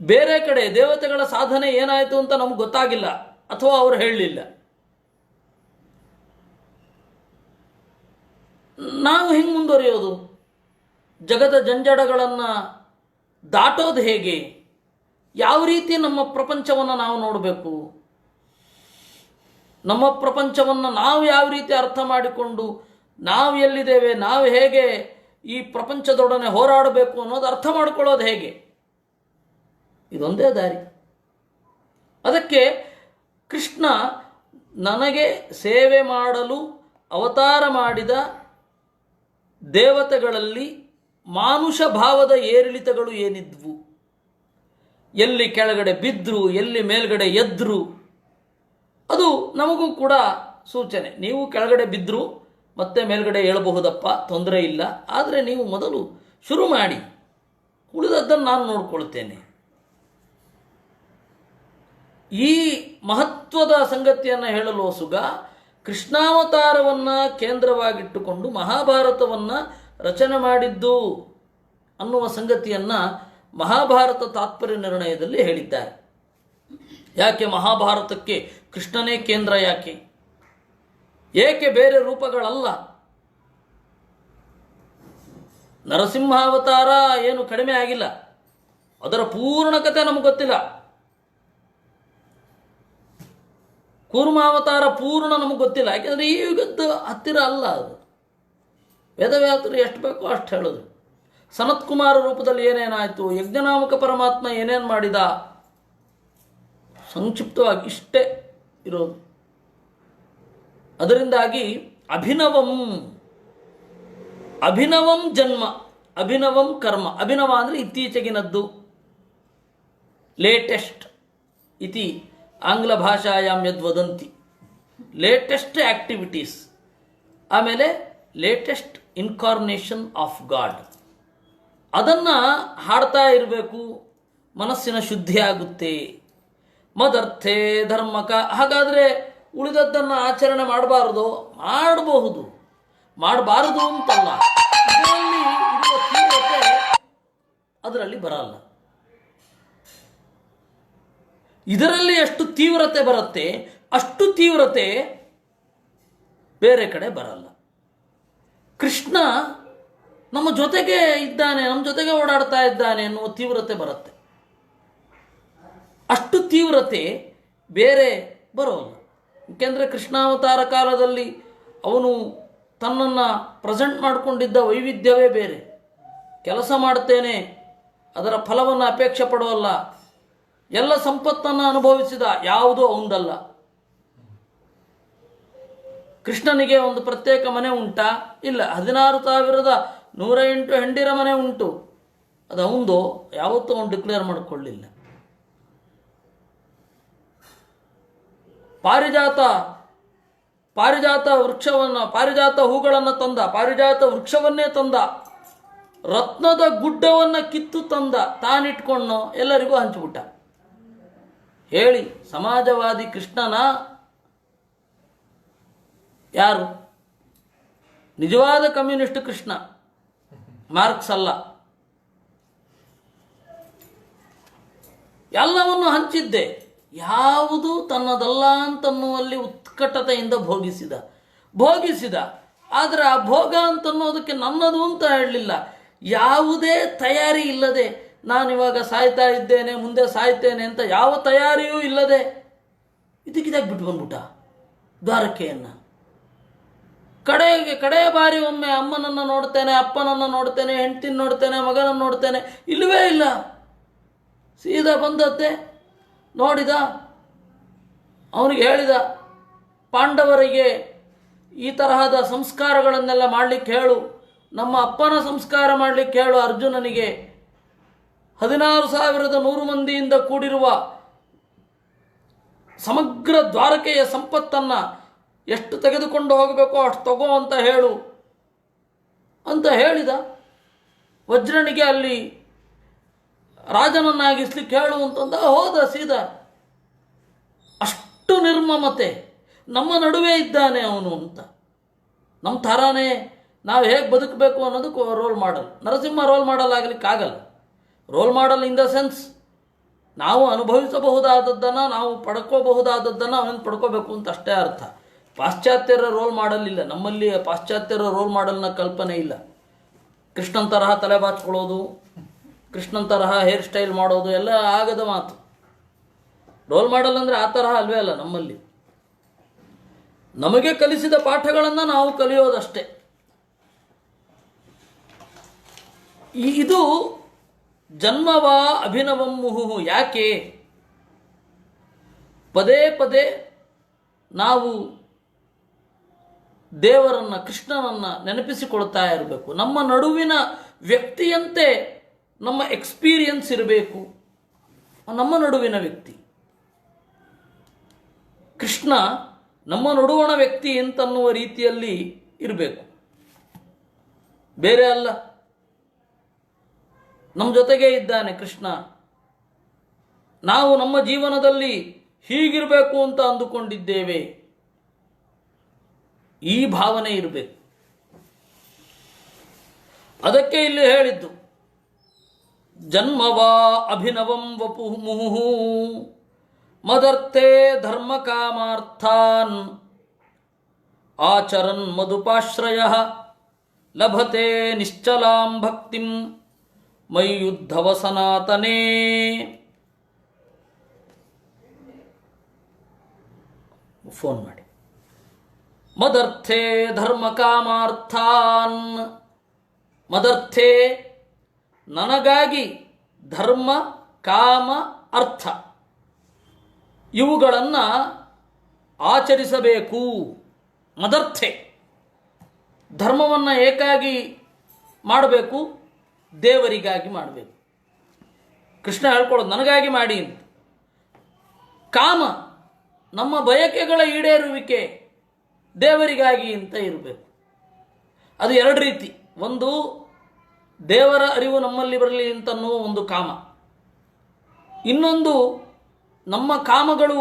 ಬೇರೆ ಕಡೆ ದೇವತೆಗಳ ಸಾಧನೆ ಏನಾಯಿತು ಅಂತ ನಮ್ಗೆ ಗೊತ್ತಾಗಿಲ್ಲ ಅಥವಾ ಅವರು ಹೇಳಲಿಲ್ಲ. ನಾವು ಹೆಂಗೆ ಮುಂದುವರಿಯೋದು? ಜಗದ ಜಂಜಡಗಳನ್ನು ದಾಟೋದು ಹೇಗೆ? ಯಾವ ರೀತಿ ನಮ್ಮ ಪ್ರಪಂಚವನ್ನು ನಾವು ನೋಡಬೇಕು? ನಮ್ಮ ಪ್ರಪಂಚವನ್ನು ನಾವು ಯಾವ ರೀತಿ ಅರ್ಥ ಮಾಡಿಕೊಂಡು ನಾವು ಎಲ್ಲಿದ್ದೇವೆ, ನಾವು ಹೇಗೆ ಈ ಪ್ರಪಂಚದೊಡನೆ ಹೋರಾಡಬೇಕು ಅನ್ನೋದು ಅರ್ಥ ಮಾಡಿಕೊಳ್ಳೋದು ಹೇಗೆ? ಇದೊಂದೇ ದಾರಿ. ಅದಕ್ಕೆ ಕೃಷ್ಣ ನನಗೆ ಸೇವೆ ಮಾಡಲು ಅವತಾರ ಮಾಡಿದ ದೇವತೆಗಳಲ್ಲಿ ಮಾನುಷ ಭಾವದ ಏರಿಳಿತಗಳು ಏನಿದ್ವು, ಎಲ್ಲಿ ಕೆಳಗಡೆ ಬಿದ್ದರು, ಎಲ್ಲಿ ಮೇಲ್ಗಡೆ ಎದ್ರು, ಅದು ನಮಗೂ ಕೂಡ ಸೂಚನೆ. ನೀವು ಕೆಳಗಡೆ ಬಿದ್ದರು ಮತ್ತೆ ಮೇಲ್ಗಡೆ ಏಳಬಹುದಪ್ಪ, ತೊಂದರೆ ಇಲ್ಲ. ಆದರೆ ನೀವು ಮೊದಲು ಶುರು ಮಾಡಿ, ಉಳಿದದ್ದನ್ನು ನಾನು ನೋಡ್ಕೊಳ್ತೇನೆ. ಈ ಮಹತ್ವದ ಸಂಗತಿಯನ್ನು ಹೇಳಲು ಸುಗ ಕೃಷ್ಣಾವತಾರವನ್ನು ಕೇಂದ್ರವಾಗಿಟ್ಟುಕೊಂಡು ಮಹಾಭಾರತವನ್ನು ರಚನೆ ಮಾಡಿದ್ದು ಅನ್ನುವ ಸಂಗತಿಯನ್ನು ಮಹಾಭಾರತ ತಾತ್ಪರ್ಯ ನಿರ್ಣಯದಲ್ಲಿ ಹೇಳಿದ್ದಾರೆ. ಯಾಕೆ ಮಹಾಭಾರತಕ್ಕೆ ಕೃಷ್ಣನೇ ಕೇಂದ್ರ? ಏಕೆ ಬೇರೆ ರೂಪಗಳಲ್ಲ? ನರಸಿಂಹಾವತಾರ ಏನು ಕಡಿಮೆ ಆಗಿಲ್ಲ, ಅದರ ಪೂರ್ಣ ಕಥೆ ನಮಗೆ ಗೊತ್ತಿಲ್ಲ. ಕೂರ್ಮಾವತಾರ ಪೂರ್ಣ ನಮಗೆ ಗೊತ್ತಿಲ್ಲ, ಯಾಕೆಂದರೆ ಈ ಯುಗದ ಹತ್ತಿರ ಅಲ್ಲ ಅದು. ವೇದವ್ಯಾಸರು ಎಷ್ಟು ಬೇಕೋ ಅಷ್ಟು ಹೇಳಿದ್ರು. ಸನತ್ ಕುಮಾರ ರೂಪದಲ್ಲಿ ಏನೇನಾಯಿತು, ಯಜ್ಞನಾಮಕ ಪರಮಾತ್ಮ ಏನೇನು ಮಾಡಿದ, ಸಂಕ್ಷಿಪ್ತವಾಗಿ ಇಷ್ಟೇ ಇರೋದು. ಅದರಿಂದಾಗಿ ಅಭಿನವಂ ಜನ್ಮ, ಅಭಿನವಂ ಕರ್ಮ. ಅಭಿನವ ಅಂದರೆ ಇತ್ತೀಚೆಗಿನದ್ದು, ಲೇಟೆಸ್ಟ್ ಇತಿ ಆಂಗ್ಲ ಭಾಷಾಯಾಮ್ ಯದ್ವದಂತಿ, ಲೇಟೆಸ್ಟ್ ಆ್ಯಕ್ಟಿವಿಟೀಸ್. ಆಮೇಲೆ ಲೇಟೆಸ್ಟ್ ಇನ್ಕಾರ್ನೇಷನ್ ಆಫ್ ಗಾಡ್. ಅದನ್ನು ಹಾಡ್ತಾ ಇರಬೇಕು, ಮನಸ್ಸಿನ ಶುದ್ಧಿ ಆಗುತ್ತೆ. ಮದರ್ಥೇ ಧರ್ಮಕ. ಹಾಗಾದರೆ ಉಳಿದದ್ದನ್ನು ಆಚರಣೆ ಮಾಡಬಾರದು? ಮಾಡಬಹುದು, ಮಾಡಬಾರದು ಅಂತಲ್ಲ. ಇದರಲ್ಲಿ ಇರುವ ತೀವ್ರತೆ ಅದರಲ್ಲಿ ಬರಲ್ಲ. ಇದರಲ್ಲಿ ಎಷ್ಟು ತೀವ್ರತೆ ಬರುತ್ತೆ ಅಷ್ಟು ತೀವ್ರತೆ ಬೇರೆ ಕಡೆ ಬರಲ್ಲ. ಕೃಷ್ಣ ನಮ್ಮ ಜೊತೆಗೆ ಇದ್ದಾನೆ, ನಮ್ಮ ಜೊತೆಗೆ ಓಡಾಡ್ತಾ ಇದ್ದಾನೆ ಅನ್ನುವ ತೀವ್ರತೆ ಬರುತ್ತೆ. ಅಷ್ಟು ತೀವ್ರತೆ ಬೇರೆ ಬರೋಲ್ಲ. ಏಕೆಂದರೆ ಕೃಷ್ಣಾವತಾರ ಕಾಲದಲ್ಲಿ ಅವನು ತನ್ನನ್ನು ಪ್ರೆಸೆಂಟ್ ಮಾಡಿಕೊಂಡಿದ್ದ ವೈವಿಧ್ಯವೇ ಬೇರೆ. ಕೆಲಸ ಮಾಡ್ತೇನೆ, ಅದರ ಫಲವನ್ನು ಅಪೇಕ್ಷೆ ಪಡುವಲ್ಲ, ಎಲ್ಲ ಸಂಪತ್ತನ್ನು ಅನುಭವಿಸಿದ, ಯಾವುದೂ ಅವಂದಲ್ಲ. ಕೃಷ್ಣನಿಗೆ ಒಂದು ಪ್ರತ್ಯೇಕ ಮನೆ ಉಂಟಾ? ಇಲ್ಲ. 16,108 ಹೆಂಡಿರ ಮನೆ ಉಂಟು. ಅದು ಅವಂದು ಯಾವತ್ತೂ ಅವನು ಡಿಕ್ಲೇರ್ ಮಾಡಿಕೊಳ್ಳಿಲ್ಲ. ಪಾರಿಜಾತ ವೃಕ್ಷವನ್ನು, ಪಾರಿಜಾತ ಹೂಗಳನ್ನು ತಂದ, ಪಾರಿಜಾತ ವೃಕ್ಷವನ್ನೇ ತಂದ, ರತ್ನದ ಗುಡ್ಡವನ್ನು ಕಿತ್ತು ತಂದ, ತಾನಿಟ್ಕೊಂಡು ಎಲ್ಲರಿಗೂ ಹಂಚಿಬಿಟ್ಟ. ಹೇಳಿ, ಸಮಾಜವಾದಿ ಕೃಷ್ಣನ ಯಾರು? ನಿಜವಾದ ಕಮ್ಯುನಿಸ್ಟ್ ಕೃಷ್ಣ, ಮಾರ್ಕ್ಸ್ ಅಲ್ಲ. ಎಲ್ಲವನ್ನು ಹಂಚಿದ್ದೆ, ಯಾವುದು ತನ್ನದಲ್ಲ ಅಂತನ್ನುವಲ್ಲಿ ಉತ್ಕಟತೆಯಿಂದ ಭೋಗಿಸಿದ. ಆದರೆ ಆ ಭೋಗ ಅಂತನ್ನೋದಕ್ಕೆ ನನ್ನದು ಅಂತ ಹೇಳಲಿಲ್ಲ. ಯಾವುದೇ ತಯಾರಿ ಇಲ್ಲದೆ ನಾನಿವಾಗ ಸಾಯ್ತಾ ಇದ್ದೇನೆ, ಮುಂದೆ ಸಾಯ್ತೇನೆ ಅಂತ ಯಾವ ತಯಾರಿಯೂ ಇಲ್ಲದೆ ಇದಕ್ಕಿದಾಗ ಬಿಟ್ಟು ಬಂದ್ಬಿಟ್ಟ ದ್ವಾರಕೆಯನ್ನು. ಕಡೆಯ ಬಾರಿ ಒಮ್ಮೆ ಅಮ್ಮನನ್ನು ನೋಡ್ತೇನೆ, ಅಪ್ಪನನ್ನು ನೋಡ್ತೇನೆ, ಹೆಂಡತಿನ ನೋಡ್ತೇನೆ, ಮಗನನ್ನು ನೋಡ್ತೇನೆ, ಇಲ್ಲವೇ ಇಲ್ಲ. ಸೀದಾ ಬಂದದ್ದೇ ನೋಡಿದ, ಅವನಿಗೆ ಹೇಳಿದ, ಪಾಂಡವರಿಗೆ ಈ ತರಹದ ಸಂಸ್ಕಾರಗಳನ್ನೆಲ್ಲ ಮಾಡಲಿಕ್ಕೆ ಹೇಳು, ನಮ್ಮ ಅಪ್ಪನ ಸಂಸ್ಕಾರ ಮಾಡಲಿಕ್ಕೆ ಹೇಳು ಅರ್ಜುನನಿಗೆ. 16,100 ಮಂದಿಯಿಂದ ಕೂಡಿರುವ ಸಮಗ್ರ ದ್ವಾರಕೆಯ ಸಂಪತ್ತನ್ನು ಎಷ್ಟು ತೆಗೆದುಕೊಂಡು ಹೋಗಬೇಕೋ ಅಷ್ಟು ತಗೋ ಅಂತ ಹೇಳು ಅಂತ ಹೇಳಿದ. ವಜ್ರನಿಗೆ ಅಲ್ಲಿ ರಾಜನನ್ನಾಗಿಸ್ಲಿಕ್ಕೆ ಹೇಳು ಅಂತಂದ. ಹೋದ ಸೀದಾ. ಅಷ್ಟು ನಿರ್ಮಮತೆ, ನಮ್ಮ ನಡುವೆ ಇದ್ದಾನೆ ಅವನು ಅಂತ. ನಮ್ಮ ಥರಾನೇ ನಾವು ಹೇಗೆ ಬದುಕಬೇಕು ಅನ್ನೋದಕ್ಕೆ role model. Narasimha role model ಆಗಲಿಕ್ಕಾಗಲ್ಲ. Role model in the sense ನಾವು ಅನುಭವಿಸಬಹುದಾದದ್ದನ್ನು, ನಾವು ಪಡ್ಕೋಬಹುದಾದದ್ದನ್ನು ಅವನಿಂದ ಪಡ್ಕೋಬೇಕು ಅಂತ ಅಷ್ಟೇ ಅರ್ಥ. ಪಾಶ್ಚಾತ್ಯರ ರೋಲ್ ಮಾಡಲ್ ಇಲ್ಲ ನಮ್ಮಲ್ಲಿ. ಪಾಶ್ಚಾತ್ಯರ ರೋಲ್ ಮಾಡಲ್ನ ಕಲ್ಪನೆ ಇಲ್ಲ. ಕೃಷ್ಣನ್ ತರಹ ತಲೆ ಬಾಚ್ಕೊಳ್ಳೋದು, ಕೃಷ್ಣನ್ ತರಹ ಹೇರ್ ಸ್ಟೈಲ್ ಮಾಡೋದು ಎಲ್ಲ ಆಗದ ಮಾತು. ರೋಲ್ ಮಾಡಲ್ ಅಂದರೆ ಆ ತರಹ ಅಲ್ವೇ ಅಲ್ಲ ನಮ್ಮಲ್ಲಿ. ನಮಗೆ ಕಲಿಸಿದ ಪಾಠಗಳನ್ನು ನಾವು ಕಲಿಯೋದಷ್ಟೇ. ಇದು ಜನ್ಮವಾ ಅಭಿನವಂ ಮುಹುಹು. ಯಾಕೆ ಪದೇ ಪದೇ ನಾವು ದೇವರನ್ನು, ಕೃಷ್ಣನನ್ನು ನೆನಪಿಸಿಕೊಳ್ತಾ ಇರಬೇಕು. ನಮ್ಮ ನಡುವಿನ ವ್ಯಕ್ತಿಯಂತೆ ನಮ್ಮ ಎಕ್ಸ್ಪೀರಿಯನ್ಸ್ ಇರಬೇಕು. ನಮ್ಮ ನಡುವಿನ ವ್ಯಕ್ತಿ ಕೃಷ್ಣ ನಮ್ಮ ನಡುವಣ ವ್ಯಕ್ತಿ ಅಂತನ್ನುವ ರೀತಿಯಲ್ಲಿ ಇರಬೇಕು, ಬೇರೆ ಅಲ್ಲ. ನಮ್ಮ ಜೊತೆಗೇ ಇದ್ದಾನೆ ಕೃಷ್ಣ. ನಾವು ನಮ್ಮ ಜೀವನದಲ್ಲಿ ಹೀಗಿರಬೇಕು ಅಂತ ಅಂದುಕೊಂಡಿದ್ದೇವೆ, ಈ ಭಾವನೆ ಇರಬೇಕು. ಅದಕ್ಕೆ ಇಲ್ಲಿ ಹೇಳಿದ್ದು ಜನ್ಮವಾ ಅಭಿನವಂ ವಪು ಮುಹುಹು ಮದರ್ಥೇ ಧರ್ಮ ಕಾಮಾರ್ಥಾನ್ ಆಚರನ್ ಮಧುಪಾಶ್ರಯ ಲಭತೆ ನಿಶ್ಚಲಾಂ ಭಕ್ತಿಂ ಮೈಯುದ್ಧವ ಸನಾತನೇ. ಫೋನ್ ಮಾಡಿ. ಮದರ್ಥೇ ಧರ್ಮ ಕಾಮಾರ್ಥಾನ್, ಮದರ್ಥೇ ನನಗಾಗಿ ಧರ್ಮ ಕಾಮ ಅರ್ಥ ಇವುಗಳನ್ನು ಆಚರಿಸಬೇಕು. ಮದರ್ಥೆ ಧರ್ಮವನ್ನು ಏಕಾಗಿ ಮಾಡಬೇಕು, ದೇವರಿಗಾಗಿ ಮಾಡಬೇಕು. ಕೃಷ್ಣ ಹೇಳ್ಕೊಳ್ಳೋದು ನನಗಾಗಿ ಮಾಡಿ ಅಂತ. ಕಾಮ ನಮ್ಮ ಬಯಕೆಗಳ ಈಡೇರುವಿಕೆ ದೇವರಿಗಾಗಿ ಅಂತ ಇರಬೇಕು. ಅದು ಎರಡು ರೀತಿ. ಒಂದು ದೇವರ ಅರಿವು ನಮ್ಮಲ್ಲಿ ಬರಲಿ ಅಂತನ್ನುವ ಒಂದು ಕಾಮ. ಇನ್ನೊಂದು ನಮ್ಮ ಕಾಮಗಳು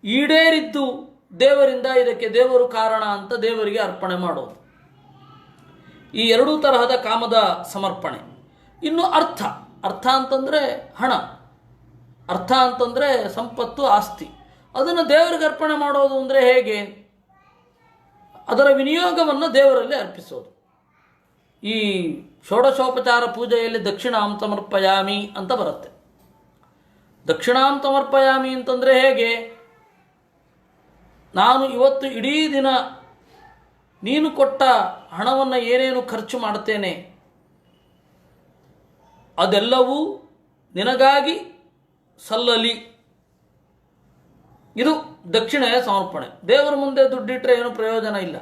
ಈಡೇರಿದ್ದು ದೇವರಿಂದ, ಇದಕ್ಕೆ ದೇವರು ಕಾರಣ ಅಂತ ದೇವರಿಗೆ ಅರ್ಪಣೆ ಮಾಡೋದು. ಈ ಎರಡೂ ತರಹದ ಕಾಮದ ಸಮರ್ಪಣೆ. ಇನ್ನು ಅರ್ಥ. ಅರ್ಥ ಅಂತಂದರೆ ಹಣ, ಅರ್ಥ ಅಂತಂದರೆ ಸಂಪತ್ತು, ಆಸ್ತಿ. ಅದನ್ನು ದೇವರಿಗೆ ಅರ್ಪಣೆ ಮಾಡೋದು ಅಂದರೆ ಹೇಗೆ? ಅದರ ವಿನಿಯೋಗವನ್ನು ದೇವರಲ್ಲಿ ಅರ್ಪಿಸೋದು. ಈ ಷೋಡಶೋಪಚಾರ ಪೂಜೆಯಲ್ಲಿ ದಕ್ಷಿಣಾಂ ಸಮರ್ಪಯಾಮಿ ಅಂತ ಬರುತ್ತೆ. ದಕ್ಷಿಣಾಂ ಸಮರ್ಪಯಾಮಿ ಅಂತಂದರೆ ಹೇಗೆ? ನಾನು ಇವತ್ತು ಇಡೀ ದಿನ ನೀನು ಕೊಟ್ಟ ಹಣವನ್ನು ಏನೇನು ಖರ್ಚು ಮಾಡ್ತೇನೆ ಅದೆಲ್ಲವೂ ನಿನಗಾಗಿ ಸಲ್ಲಲಿ. ಇದು ದಕ್ಷಿಣೆಯ ಸಮರ್ಪಣೆ. ದೇವರ ಮುಂದೆ ದುಡ್ಡಿಟ್ಟರೆ ಏನು ಪ್ರಯೋಜನ ಇಲ್ಲ.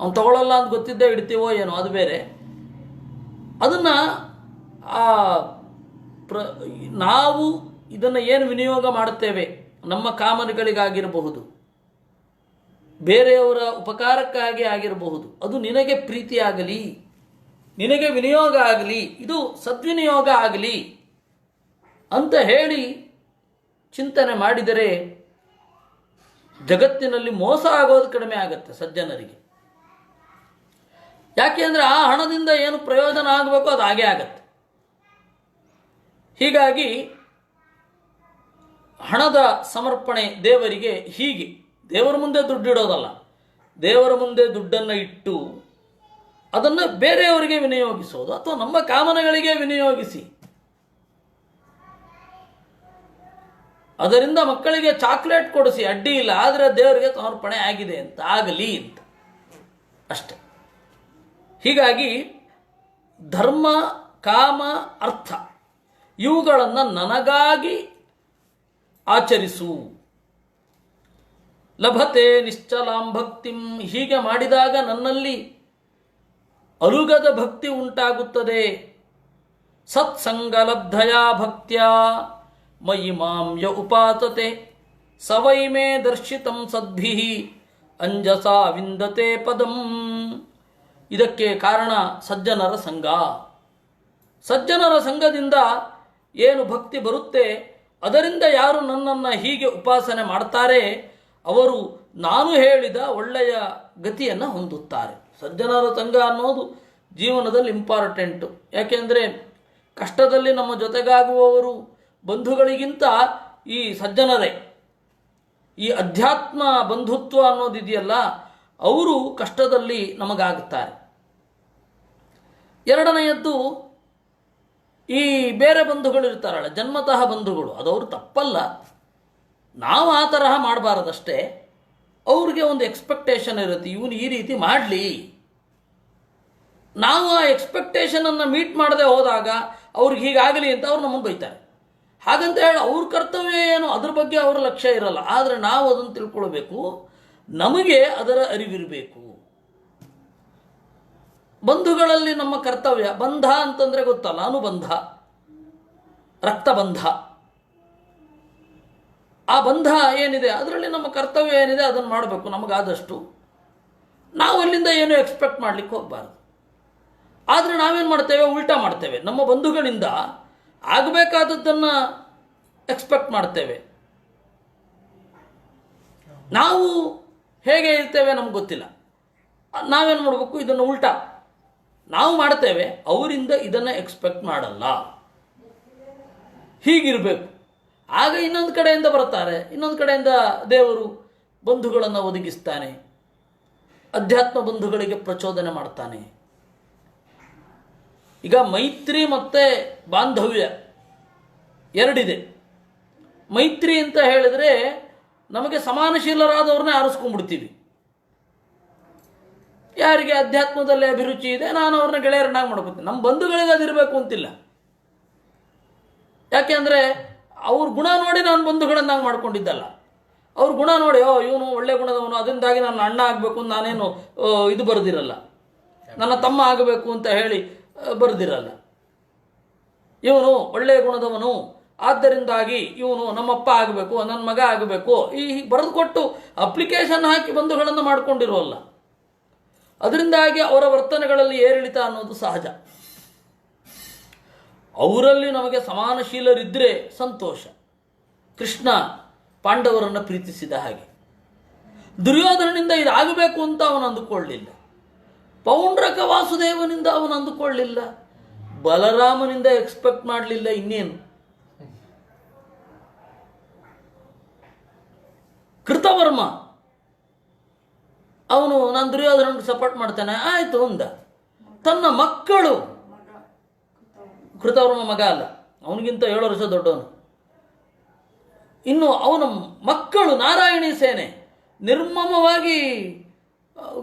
ಅವನು ತಗೊಳ್ಳಲ್ಲ ಅಂತ ಗೊತ್ತಿದ್ದೇ ಇಡ್ತೀವೋ ಏನೋ, ಅದು ಬೇರೆ. ಅದನ್ನು ಪ್ರ ನಾವು ಇದನ್ನು ಏನು ವಿನಿಯೋಗ ಮಾಡುತ್ತೇವೆ, ನಮ್ಮ ಕಾಮನೆಗಳಿಗಾಗಿರಬಹುದು, ಬೇರೆಯವರ ಉಪಕಾರಕ್ಕಾಗಿ ಆಗಿರಬಹುದು, ಅದು ನಿನಗೆ ಪ್ರೀತಿಯಾಗಲಿ, ನಿನಗೆ ವಿನಿಯೋಗ ಆಗಲಿ, ಇದು ಸದ್ವಿನಿಯೋಗ ಆಗಲಿ ಅಂತ ಹೇಳಿ ಚಿಂತನೆ ಮಾಡಿದರೆ ಜಗತ್ತಿನಲ್ಲಿ ಮೋಸ ಆಗೋದು ಕಡಿಮೆ ಆಗುತ್ತೆ ಸಜ್ಜನರಿಗೆ. ಯಾಕೆ ಅಂದರೆ ಆ ಹಣದಿಂದ ಏನು ಪ್ರಯೋಜನ ಆಗಬೇಕೋ ಅದು ಹಾಗೇ ಆಗತ್ತೆ. ಹೀಗಾಗಿ ಹಣದ ಸಮರ್ಪಣೆ ದೇವರಿಗೆ ಹೀಗೆ, ದೇವರ ಮುಂದೆ ದುಡ್ಡಿಡೋದಲ್ಲ, ದೇವರ ಮುಂದೆ ದುಡ್ಡನ್ನು ಇಟ್ಟು ಅದನ್ನು ಬೇರೆಯವರಿಗೆ ವಿನಿಯೋಗಿಸೋದು, ಅಥವಾ ನಮ್ಮ ಕಾಮನೆಗಳಿಗೆ ವಿನಿಯೋಗಿಸಿ ಅದರಿಂದ ಮಕ್ಕಳಿಗೆ ಚಾಕ್ಲೇಟ್ ಕೊಡಿಸಿ, ಅಡ್ಡಿ ಇಲ್ಲ, ಆದರೆ ದೇವರಿಗೆ ಸಮರ್ಪಣೆ ಆಗಿದೆ ಅಂತ ಆಗಲಿ ಅಂತ ಅಷ್ಟೆ. ಹೀಗಾಗಿ ಧರ್ಮ, ಕಾಮ, ಅರ್ಥ ಇವುಗಳನ್ನು ನನಗಾಗಿ ಆಚರಿಸು. ಲಭತೆ ನಿಶ್ಚಲಾಂ ಭಕ್ತಿಂ, ಹೀಗೆ ಮಾಡಿದಾಗ ನನ್ನಲ್ಲಿ ಅಲುಗದ ಭಕ್ತಿ ಉಂಟಾಗುತ್ತದೆ. ಸತ್ಸಂಗಲಬ್ಧಯ ಭಕ್ತ್ಯ ಮಯಿ ಮಾಂ ಯ ಉಪಾಸತೆ ಸವೈ ಮೇ ದರ್ಶಿತಂ ಸದ್ಭಿಃ ಅಂಜಸಾ ವಿಂದತೆ ಪದಂ. ಇದಕ್ಕೆ ಕಾರಣ ಸಜ್ಜನರ ಸಂಘ. ಸಜ್ಜನರ ಸಂಘದಿಂದ ಏನು ಭಕ್ತಿ ಬರುತ್ತೆ, ಅದರಿಂದ ಯಾರು ನನ್ನನ್ನು ಹೀಗೆ ಉಪಾಸನೆ ಮಾಡ್ತಾರೆ ಅವರು ನಾನು ಹೇಳಿದ ಒಳ್ಳೆಯ ಗತಿಯನ್ನು ಹೊಂದುತ್ತಾರೆ. ಸಜ್ಜನರ ಸಂಘ ಅನ್ನೋದು ಜೀವನದಲ್ಲಿ ಇಂಪಾರ್ಟೆಂಟು. ಯಾಕೆಂದರೆ ಕಷ್ಟದಲ್ಲಿ ನಮ್ಮ ಜೊತೆಗಾಗುವವರು ಬಂಧುಗಳಿಗಿಂತ ಈ ಸಜ್ಜನರೇ. ಈ ಅಧ್ಯಾತ್ಮ ಬಂಧುತ್ವ ಅನ್ನೋದಿದೆಯಲ್ಲ, ಅವರು ಕಷ್ಟದಲ್ಲಿ ನಮಗಾಗುತ್ತಾರೆ. ಎರಡನೆಯದ್ದು, ಈ ಬೇರೆ ಬಂಧುಗಳು ಇರ್ತಾರಲ್ಲ, ಜನ್ಮತಃ ಬಂಧುಗಳು, ಅದವರು ತಪ್ಪಲ್ಲ, ನಾವು ಆ ತರಹ ಮಾಡಬಾರದಷ್ಟೇ. ಅವ್ರಿಗೆ ಒಂದು ಎಕ್ಸ್ಪೆಕ್ಟೇಷನ್ ಇರುತ್ತೆ, ಇವನು ಈ ರೀತಿ ಮಾಡಲಿ. ನಾವು ಆ ಎಕ್ಸ್ಪೆಕ್ಟೇಷನನ್ನು ಮೀಟ್ ಮಾಡದೆ ಹೋದಾಗ ಅವ್ರಿಗೆ ಹೀಗಾಗಲಿ ಅಂತ ಅವ್ರು ನಮ್ಮನ್ನು ಬೈತಾರೆ. ಹಾಗಂತ ಹೇಳಿ ಅವ್ರ ಕರ್ತವ್ಯ ಏನು ಅದ್ರ ಬಗ್ಗೆ ಅವರ ಲಕ್ಷ್ಯ ಇರಲ್ಲ. ಆದರೆ ನಾವು ಅದನ್ನು ತಿಳ್ಕೊಳ್ಬೇಕು, ನಮಗೆ ಅದರ ಅರಿವಿರಬೇಕು. ಬಂಧುಗಳಲ್ಲಿ ನಮ್ಮ ಕರ್ತವ್ಯ, ಬಂಧ ಅಂತಂದರೆ ಗೊತ್ತಲ್ಲ, ಅನುಬಂಧ, ರಕ್ತಬಂಧ. ಆ ಬಂಧ ಏನಿದೆ ಅದರಲ್ಲಿ ನಮ್ಮ ಕರ್ತವ್ಯ ಏನಿದೆ ಅದನ್ನು ಮಾಡಬೇಕು ನಮಗಾದಷ್ಟು. ನಾವು ಅಲ್ಲಿಂದ ಏನು ಎಕ್ಸ್ಪೆಕ್ಟ್ ಮಾಡಲಿಕ್ಕೆ ಹೋಗಬಾರ್ದು. ಆದರೆ ನಾವೇನು ಮಾಡ್ತೇವೆ, ಉಲ್ಟಾ ಮಾಡ್ತೇವೆ. ನಮ್ಮ ಬಂಧುಗಳಿಂದ ಆಗಬೇಕಾದದ್ದನ್ನು ಎಕ್ಸ್ಪೆಕ್ಟ್ ಮಾಡ್ತೇವೆ. ನಾವು ಹೇಗೆ ಇರ್ತೇವೆ ನಮ್ಗೆ ಗೊತ್ತಿಲ್ಲ. ನಾವೇನು ಮಾಡಬೇಕು, ಇದನ್ನು ಉಲ್ಟಾ ನಾವು ಮಾಡ್ತೇವೆ, ಅವರಿಂದ ಇದನ್ನು ಎಕ್ಸ್ಪೆಕ್ಟ್ ಮಾಡಲ್ಲ. ಹೀಗಿರಬೇಕು. ಆಗ ಇನ್ನೊಂದು ಕಡೆಯಿಂದ ಬರ್ತಾರೆ, ಇನ್ನೊಂದು ಕಡೆಯಿಂದ ದೇವರು ಬಂಧುಗಳನ್ನು ಒದಗಿಸ್ತಾನೆ, ಅಧ್ಯಾತ್ಮ ಬಂಧುಗಳಿಗೆ ಪ್ರಚೋದನೆ ಮಾಡ್ತಾನೆ. ಈಗ ಮೈತ್ರಿ ಮತ್ತು ಬಾಂಧವ್ಯ ಎರಡಿದೆ. ಮೈತ್ರಿ ಅಂತ ಹೇಳಿದರೆ ನಮಗೆ ಸಮಾನಶೀಲರಾದವ್ರನ್ನೇ ಆರಿಸ್ಕೊಂಡ್ಬಿಡ್ತೀವಿ. ಯಾರಿಗೆ ಅಧ್ಯಾತ್ಮದಲ್ಲಿ ಅಭಿರುಚಿ ಇದೆ ನಾನು ಅವ್ರನ್ನ ಗೆಳೆಯರನ್ನಾಗಿ ಮಾಡ್ಕೊತೀನಿ. ನಮ್ಮ ಬಂಧುಗಳಿಗೆ ಅದಿರಬೇಕು ಅಂತಿಲ್ಲ. ಯಾಕೆಂದರೆ ಅವ್ರ ಗುಣ ನೋಡಿ ನಾನು ಬಂಧುಗಳನ್ನಾಗಿ ಮಾಡ್ಕೊಂಡಿದ್ದಲ್ಲ. ಅವ್ರ ಗುಣ ನೋಡಿ, ಇವನು ಒಳ್ಳೆ ಗುಣದವನು, ಅದರಿಂದಾಗಿ ನನ್ನ ಅಣ್ಣ ಆಗಬೇಕು ಅಂತ ನಾನೇನು ಇದು ಬರೆದಿರಲ್ಲ, ನನ್ನ ತಮ್ಮ ಆಗಬೇಕು ಅಂತ ಹೇಳಿ ಬರೆದಿರಲ್ಲ. ಇವನು ಒಳ್ಳೆಯ ಗುಣದವನು, ಆದ್ದರಿಂದಾಗಿ ಇವನು ನಮ್ಮಪ್ಪ ಆಗಬೇಕು, ನನ್ನ ಮಗ ಆಗಬೇಕು, ಈ ಬರೆದು ಕೊಟ್ಟು ಅಪ್ಲಿಕೇಶನ್ ಹಾಕಿ ಬಂಧುಗಳನ್ನು ಮಾಡಿಕೊಂಡಿರೋಲ್ಲ. ಅದರಿಂದಾಗಿ ಅವರ ವರ್ತನೆಗಳಲ್ಲಿ ಏರಿಳಿತ ಅನ್ನೋದು ಸಹಜ. ಅವರಲ್ಲಿ ನಮಗೆ ಸಮಾನಶೀಲರಿದ್ದರೆ ಸಂತೋಷ. ಕೃಷ್ಣ ಪಾಂಡವರನ್ನು ಪ್ರೀತಿಸಿದ ಹಾಗೆ. ದುರ್ಯೋಧನನಿಂದ ಇದಾಗಬೇಕು ಅಂತ ಅವನು ಅಂದುಕೊಳ್ಳಲಿಲ್ಲ. ಪೌಂಡ್ರಕ ವಾಸುದೇವನಿಂದ ಅವನು ಅಂದುಕೊಳ್ಳಲಿಲ್ಲ. ಬಲರಾಮನಿಂದ ಎಕ್ಸ್ಪೆಕ್ಟ್ ಮಾಡಲಿಲ್ಲ. ಇನ್ನೇನು ಕೃತವರ್ಮ ಅವನು ನಾನು ದುರ್ಯೋಧನನಿಗೆ ಸಪೋರ್ಟ್ ಮಾಡ್ತೇನೆ ಆಯಿತು ಅಂದ. ತನ್ನ ಮಕ್ಕಳು, ಕೃತವರ್ಮ ಮಗ ಅಲ್ಲ, ಅವನಿಗಿಂತ 7 ವರ್ಷ ದೊಡ್ಡವನು, ಇನ್ನು ಅವನ ಮಕ್ಕಳು ನಾರಾಯಣಿ ಸೇನೆ ನಿರ್ಮಮವಾಗಿ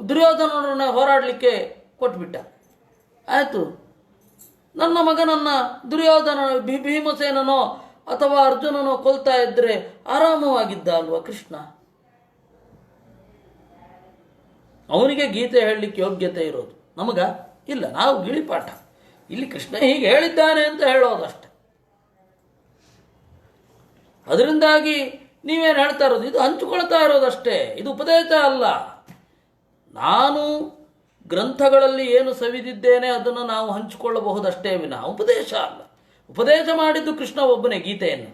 ದುರ್ಯೋಧನರನ್ನು ಹೋರಾಡಲಿಕ್ಕೆ ಕೊಟ್ಬಿಟ್ಟ. ಆಯಿತು, ನನ್ನ ಮಗನನ್ನು ದುರ್ಯೋಧನ ಭೀಮಸೇನನೋ ಅಥವಾ ಅರ್ಜುನನೋ ಕೊಲ್ತಾ ಇದ್ದರೆ ಆರಾಮವಾಗಿದ್ದ ಅಲ್ವಾ ಕೃಷ್ಣ? ಅವನಿಗೆ ಗೀತೆ ಹೇಳಲಿಕ್ಕೆ ಯೋಗ್ಯತೆ ಇರೋದು, ನಮಗ ಇಲ್ಲ. ನಾವು ಗಿಳಿಪಾಠ ಇಲ್ಲಿ ಕೃಷ್ಣ ಹೀಗೆ ಹೇಳಿದ್ದಾನೆ ಅಂತ ಹೇಳೋದಷ್ಟೆ. ಅದರಿಂದಾಗಿ ನೀವೇನು ಹೇಳ್ತಾ ಇರೋದು, ಇದು ಹಂಚಿಕೊಳ್ತಾ ಇರೋದಷ್ಟೇ, ಇದು ಉಪದೇಶ ಅಲ್ಲ. ನಾನು ಗ್ರಂಥಗಳಲ್ಲಿ ಏನು ಸವಿದಿದ್ದೇನೆ ಅದನ್ನು ನಾವು ಹಂಚಿಕೊಳ್ಳಬಹುದಷ್ಟೇ ವಿನ ಉಪದೇಶ ಅಲ್ಲ. ಉಪದೇಶ ಮಾಡಿದ್ದು ಕೃಷ್ಣ ಒಬ್ಬನೇ ಗೀತೆಯನ್ನು,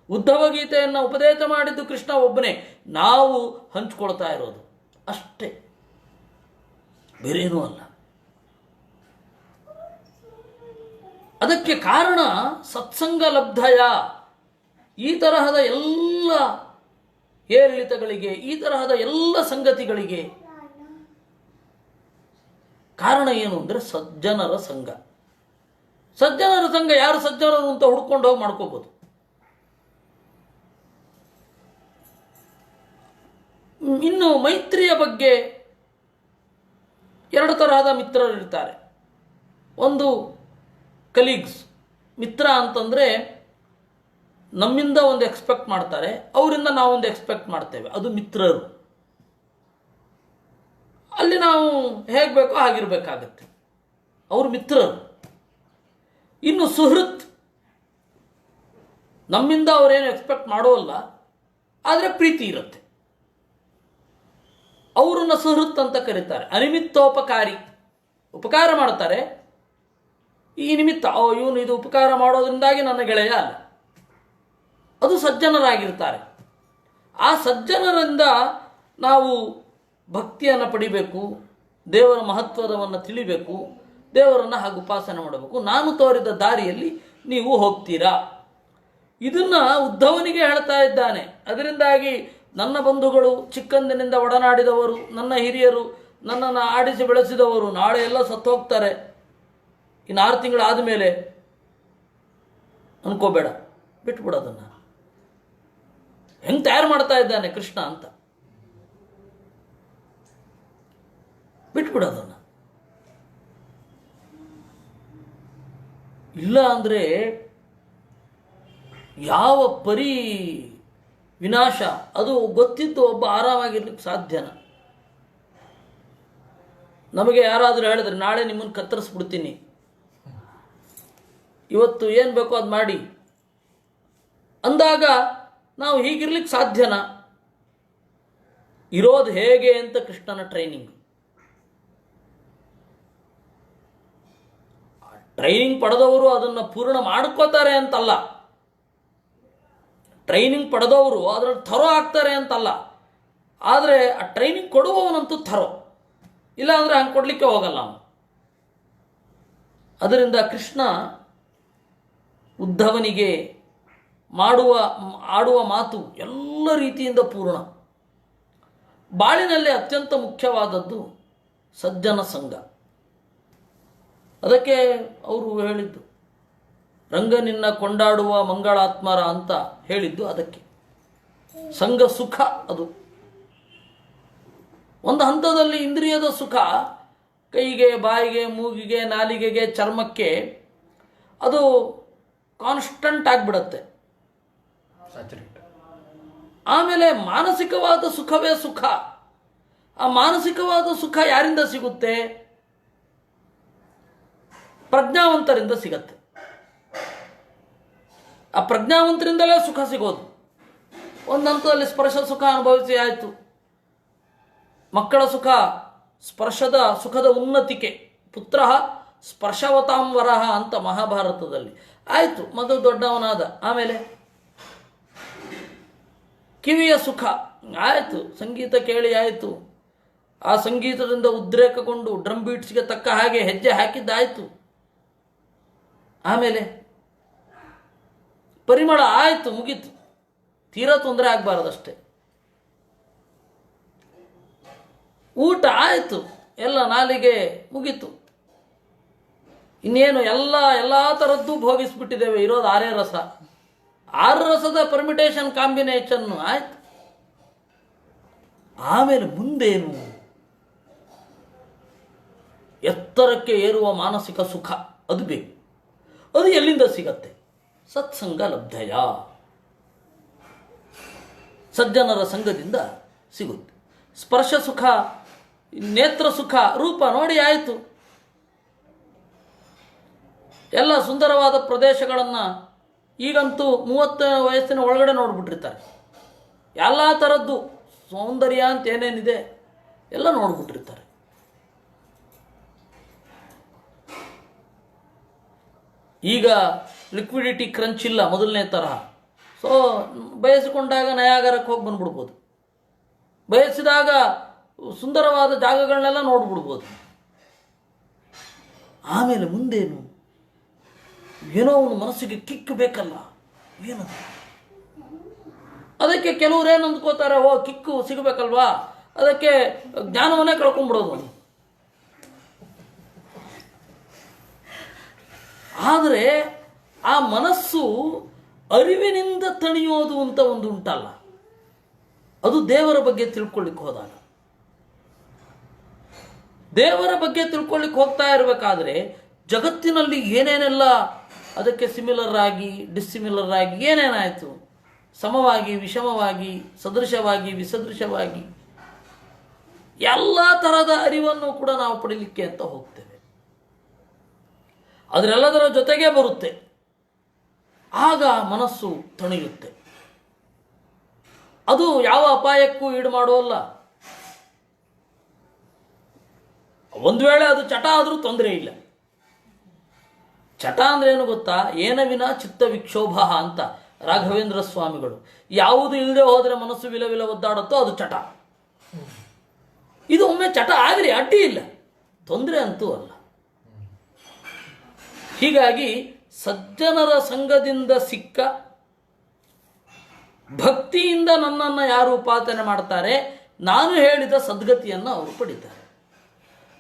ಉದ್ಧವ ಗೀತೆಯನ್ನು ಉಪದೇಶ ಮಾಡಿದ್ದು ಕೃಷ್ಣ ಒಬ್ಬನೇ, ನಾವು ಹಂಚಿಕೊಳ್ತಾ ಇರೋದು ಅಷ್ಟೇ, ಬೇರೇನೂ ಅಲ್ಲ. ಅದಕ್ಕೆ ಕಾರಣ ಸತ್ಸಂಗ ಲಬ್ಧಯ. ಈ ತರಹದ ಎಲ್ಲ ಏರಿಳಿತಗಳಿಗೆ, ಈ ತರಹದ ಎಲ್ಲ ಸಂಗತಿಗಳಿಗೆ ಕಾರಣ ಏನು ಅಂದರೆ ಸಜ್ಜನರ ಸಂಘ. ಸಜ್ಜನರ ಸಂಘ, ಯಾರು ಸಜ್ಜನರು ಅಂತ ಹುಡ್ಕೊಂಡು ಹೋಗಿ ಮಾಡ್ಕೋಬೋದು. ಇನ್ನು ಮೈತ್ರಿಯ ಬಗ್ಗೆ ಎರಡು ತರಹದ ಮಿತ್ರರಿರ್ತಾರೆ. ಒಂದು ಕಲೀಗ್ಸ್, ಮಿತ್ರ ಅಂತಂದರೆ ನಮ್ಮಿಂದ ಒಂದು ಎಕ್ಸ್ಪೆಕ್ಟ್ ಮಾಡ್ತಾರೆ, ಅವರಿಂದ ನಾವೊಂದು ಎಕ್ಸ್ಪೆಕ್ಟ್ ಮಾಡ್ತೇವೆ, ಅದು ಮಿತ್ರರು. ಅಲ್ಲಿ ನಾವು ಹೇಗೆ ಬೇಕೋ ಹಾಗಿರಬೇಕಾಗತ್ತೆ, ಅವರು ಮಿತ್ರರು. ಇನ್ನು ಸುಹೃತ್, ನಮ್ಮಿಂದ ಅವರೇನು ಎಕ್ಸ್ಪೆಕ್ಟ್ ಮಾಡೋಲ್ಲ, ಆದರೆ ಪ್ರೀತಿ ಇರುತ್ತೆ, ಅವರನ್ನು ಸುಹೃತ್ ಅಂತ ಕರೀತಾರೆ. ಅನಿಮಿತ್ತೋಪಕಾರಿ, ಉಪಕಾರ ಮಾಡ್ತಾರೆ, ಈ ನಿಮಿತ್ತ ಇವನು ಇದು ಉಪಕಾರ ಮಾಡೋದ್ರಿಂದಾಗಿ ನನ್ನ ಗೆಳೆಯ ಅಲ್ಲ, ಅದು ಸಜ್ಜನರಾಗಿರ್ತಾರೆ. ಆ ಸಜ್ಜನರಿಂದ ನಾವು ಭಕ್ತಿಯನ್ನು ಪಡಿಬೇಕು, ದೇವರ ಮಹತ್ವವನ್ನು ತಿಳಿಬೇಕು, ದೇವರನ್ನು ಹಾಗೆ ಉಪಾಸನೆ ಮಾಡಬೇಕು. ನಾನು ತೋರಿದ ದಾರಿಯಲ್ಲಿ ನೀವು ಹೋಗ್ತೀರಾ, ಇದನ್ನು ಉದ್ಧವನಿಗೆ ಹೇಳ್ತಾ ಇದ್ದಾನೆ. ಅದರಿಂದಾಗಿ ನನ್ನ ಬಂಧುಗಳು, ಚಿಕ್ಕಂದಿನಿಂದ ಒಡನಾಡಿದವರು, ನನ್ನ ಹಿರಿಯರು, ನನ್ನನ್ನು ಆಡಿಸಿ ಬೆಳೆಸಿದವರು ನಾಳೆ ಎಲ್ಲ ಸತ್ತು ಹೋಗ್ತಾರೆ, ಇನ್ನು 6 ತಿಂಗಳಾದ ಮೇಲೆ ಅನ್ಕೋಬೇಡ, ಬಿಟ್ಬಿಡೋದನ್ನು. ಹೆಂಗೆ ತಯಾರು ಮಾಡ್ತಾ ಇದ್ದಾನೆ ಕೃಷ್ಣ ಅಂತ, ಬಿಟ್ಬಿಡೋದನ್ನು. ಇಲ್ಲ ಅಂದರೆ ಯಾವ ಪರಿ ವಿನಾಶ, ಅದು ಗೊತ್ತಿದ್ದು ಒಬ್ಬ ಆರಾಮಾಗಿರ್ಲಿಕ್ಕೆ ಸಾಧ್ಯನ? ನಮಗೆ ಯಾರಾದರೂ ಹೇಳಿದ್ರೆ ನಾಳೆ ನಿಮ್ಮನ್ನು ಕತ್ತರಿಸ್ಬಿಡ್ತೀನಿ, ಇವತ್ತು ಏನು ಬೇಕೋ ಅದು ಮಾಡಿ ಅಂದಾಗ ನಾವು ಹೀಗಿರ್ಲಿಕ್ಕೆ ಸಾಧ್ಯನಾ? ಇರೋದು ಹೇಗೆ ಅಂತ ಕೃಷ್ಣನ ಟ್ರೈನಿಂಗ್. ಟ್ರೈನಿಂಗ್ ಪಡೆದವರು ಅದನ್ನು ಪೂರ್ಣ ಮಾಡ್ಕೋತಾರೆ ಅಂತಲ್ಲ, ಟ್ರೈನಿಂಗ್ ಪಡೆದವರು ಅದರಲ್ಲಿ ಥರೋ ಆಗ್ತಾರೆ ಅಂತಲ್ಲ, ಆದರೆ ಆ ಟ್ರೈನಿಂಗ್ ಕೊಡುವವನಂತೂ ಥರೋ, ಇಲ್ಲ ಅಂದರೆ ಹಂಗೆ ಕೊಡಲಿಕ್ಕೆ ಹೋಗಲ್ಲ ಅವನು. ಅದರಿಂದ ಕೃಷ್ಣ ಉದ್ಧವನಿಗೆ ಆಡುವ ಮಾತು ಎಲ್ಲ ರೀತಿಯಿಂದ ಪೂರ್ಣ. ಬಾಳಿನಲ್ಲಿ ಅತ್ಯಂತ ಮುಖ್ಯವಾದದ್ದು ಸಜ್ಜನ ಸಂಘ. ಅದಕ್ಕೆ ಅವರು ಹೇಳಿದ್ದು ರಂಗನಿನ್ನ ಕೊಂಡಾಡುವ ಮಂಗಳಾತ್ಮರ ಅಂತ ಹೇಳಿದ್ದು ಅದಕ್ಕೆ. ಸಂಘ ಸುಖ ಅದು. ಒಂದು ಹಂತದಲ್ಲಿ ಇಂದ್ರಿಯದ ಸುಖ, ಕೈಗೆ, ಬಾಯಿಗೆ, ಮೂಗಿಗೆ, ನಾಲಿಗೆಗೆ, ಚರ್ಮಕ್ಕೆ ಅದು ಕಾನ್ಸ್ಟಂಟ್ ಆಗಿಬಿಡತ್ತೆ. ಆಮೇಲೆ ಮಾನಸಿಕವಾದ ಸುಖವೇ ಸುಖ. ಆ ಮಾನಸಿಕವಾದ ಸುಖ ಯಾರಿಂದ ಸಿಗುತ್ತೆ? ಪ್ರಜ್ಞಾವಂತರಿಂದ ಸಿಗತ್ತೆ. ಆ ಪ್ರಜ್ಞಾವಂತರಿಂದಲೇ ಸುಖ ಸಿಗೋದು. ಒಂದು ಹಂತದಲ್ಲಿ ಸ್ಪರ್ಶ ಸುಖ ಅನುಭವಿಸಿ ಆಯಿತು, ಮಕ್ಕಳ ಸುಖ, ಸ್ಪರ್ಶದ ಸುಖದ ಉನ್ನತಿಕೆ, ಪುತ್ರ ಸ್ಪರ್ಶವತಾಂವರಹ ಅಂತ ಮಹಾಭಾರತದಲ್ಲಿ ಆಯಿತು, ಮೊದಲು ದೊಡ್ಡವನಾದ. ಆಮೇಲೆ ಕಿವಿಯ ಸುಖ ಆಯಿತು, ಸಂಗೀತ ಕೇಳಿ ಆಯಿತು, ಆ ಸಂಗೀತದಿಂದ ಉದ್ರೇಕಗೊಂಡು ಡ್ರಮ್ ಬೀಟ್ಸ್ಗೆ ತಕ್ಕ ಹಾಗೆ ಹೆಜ್ಜೆ ಹಾಕಿದ್ದಾಯಿತು. ಆಮೇಲೆ ಪರಿಮಳ ಆಯಿತು, ಮುಗೀತು, ತೀರಾ ತೊಂದರೆ ಆಗಬಾರದಷ್ಟೆ. ಊಟ ಆಯಿತು, ಎಲ್ಲ ನಾಲಿಗೆ ಮುಗೀತು, ಇನ್ನೇನು ಎಲ್ಲ ಥರದ್ದು ಭೋಗಿಸ್ಬಿಟ್ಟಿದ್ದೇವೆ. ಇರೋದು 6 ರಸ, 6 ರಸದ ಪರ್ಮಿಟೇಷನ್ ಕಾಂಬಿನೇಷನ್ನು ಆಯ್ತು. ಆಮೇಲೆ ಮುಂದೇನು? ಎತ್ತರಕ್ಕೆ ಏರುವ ಮಾನಸಿಕ ಸುಖ, ಅದು ಬೇಕು. ಅದು ಎಲ್ಲಿಂದ ಸಿಗತ್ತೆ? ಸತ್ಸಂಗ ಲಬ್ಧಯ, ಸಜ್ಜನರ ಸಂಘದಿಂದ ಸಿಗುತ್ತೆ. ಸ್ಪರ್ಶ ಸುಖ, ನೇತ್ರ ಸುಖ, ರೂಪ ನೋಡಿ ಆಯಿತು, ಎಲ್ಲ ಸುಂದರವಾದ ಪ್ರದೇಶಗಳನ್ನು ಈಗಂತೂ 30 ವಯಸ್ಸಿನ ಒಳಗಡೆ ನೋಡ್ಬಿಟ್ಟಿರ್ತಾರೆ. ಎಲ್ಲ ಥರದ್ದು ಸೌಂದರ್ಯ ಅಂತ ಏನೇನಿದೆ ಎಲ್ಲ ನೋಡ್ಬಿಟ್ಟಿರ್ತಾರೆ. ಈಗ ಲಿಕ್ವಿಡಿಟಿ ಕ್ರಂಚ್ ಇಲ್ಲ ಮೊದಲನೇ ತರಹ. ಸೊ ಬಯಸಿಕೊಂಡಾಗ ನಯಾಗರಕ್ಕೆ ಹೋಗಿ ಬಂದ್ಬಿಡ್ಬೋದು, ಬಯಸಿದಾಗ ಸುಂದರವಾದ ಜಾಗಗಳನ್ನೆಲ್ಲ ನೋಡ್ಬಿಡ್ಬೋದು. ಆಮೇಲೆ ಮುಂದೇನು, ಏನೋ ಒಂದು ಮನಸ್ಸಿಗೆ ಕಿಕ್ ಬೇಕಲ್ಲ, ಏನದು? ಅದಕ್ಕೆ ಕೆಲವ್ರು ಏನು ಅಂದ್ಕೋತಾರೆ, ಓ ಕಿಕ್ಕು ಸಿಗಬೇಕಲ್ವಾ, ಅದಕ್ಕೆ ಜ್ಞಾನವನ್ನೇ ಕಳ್ಕೊಂಡ್ಬಿಡೋದು. ಆದರೆ ಆ ಮನಸ್ಸು ಅರಿವಿನಿಂದ ತಣಿಯೋದು ಅಂತ ಒಂದು ಉಂಟಲ್ಲ, ಅದು ದೇವರ ಬಗ್ಗೆ ತಿಳ್ಕೊಳ್ಳಿಕ್ಕೆ ಹೋದಾಗ. ದೇವರ ಬಗ್ಗೆ ತಿಳ್ಕೊಳ್ಳಿಕ್ಕೆ ಹೋಗ್ತಾ ಇರಬೇಕಾದ್ರೆ ಜಗತ್ತಿನಲ್ಲಿ ಏನೇನೆಲ್ಲ ಅದಕ್ಕೆ ಸಿಮಿಲರ್ ಆಗಿ ಡಿಸ್ಸಿಮಿಲರ್ ಆಗಿ ಏನೇನಾಯಿತು, ಸಮವಾಗಿ ವಿಷಮವಾಗಿ ಸದೃಶವಾಗಿ ವಿಸದೃಶವಾಗಿ ಎಲ್ಲ ಥರದ ಅರಿವನ್ನು ಕೂಡ ನಾವು ಪಡೀಲಿಕ್ಕೆ ಅಂತ ಹೋಗ್ತೇವೆ. ಅದರೆಲ್ಲದರ ಜೊತೆಗೆ ಬರುತ್ತೆ. ಆಗ ಮನಸ್ಸು ತಣಿಯುತ್ತೆ. ಅದು ಯಾವ ಅಪಾಯಕ್ಕೂ ಈಡು ಮಾಡೋಲ್ಲ. ಒಂದು ವೇಳೆ ಅದು ಚಟ ಆದರೂ ತೊಂದರೆ ಇಲ್ಲ. ಚಟ ಅಂದ್ರೆ ಏನು ಗೊತ್ತಾ? ಏನ ವಿನ ಚಿತ್ತ ವಿಕ್ಷೋಭ ಅಂತ ರಾಘವೇಂದ್ರ ಸ್ವಾಮಿಗಳು. ಯಾವುದು ಇಲ್ಲದೆ ಹೋದರೆ ಮನಸ್ಸು ವಿಲವಿಲ ಒದ್ದಾಡುತ್ತೋ ಅದು ಚಟ. ಇದು ಒಮ್ಮೆ ಚಟ ಆಗಲಿ, ಅಡ್ಡಿ ಇಲ್ಲ, ತೊಂದರೆ ಅಂತೂ ಅಲ್ಲ. ಹೀಗಾಗಿ ಸಜ್ಜನರ ಸಂಘದಿಂದ ಸಿಕ್ಕ ಭಕ್ತಿಯಿಂದ ನನ್ನನ್ನು ಯಾರು ಉಪಾಸನೆ ಮಾಡ್ತಾರೆ, ನಾನು ಹೇಳಿದ ಸದ್ಗತಿಯನ್ನು ಅವರು ಪಡಿತಾರೆ.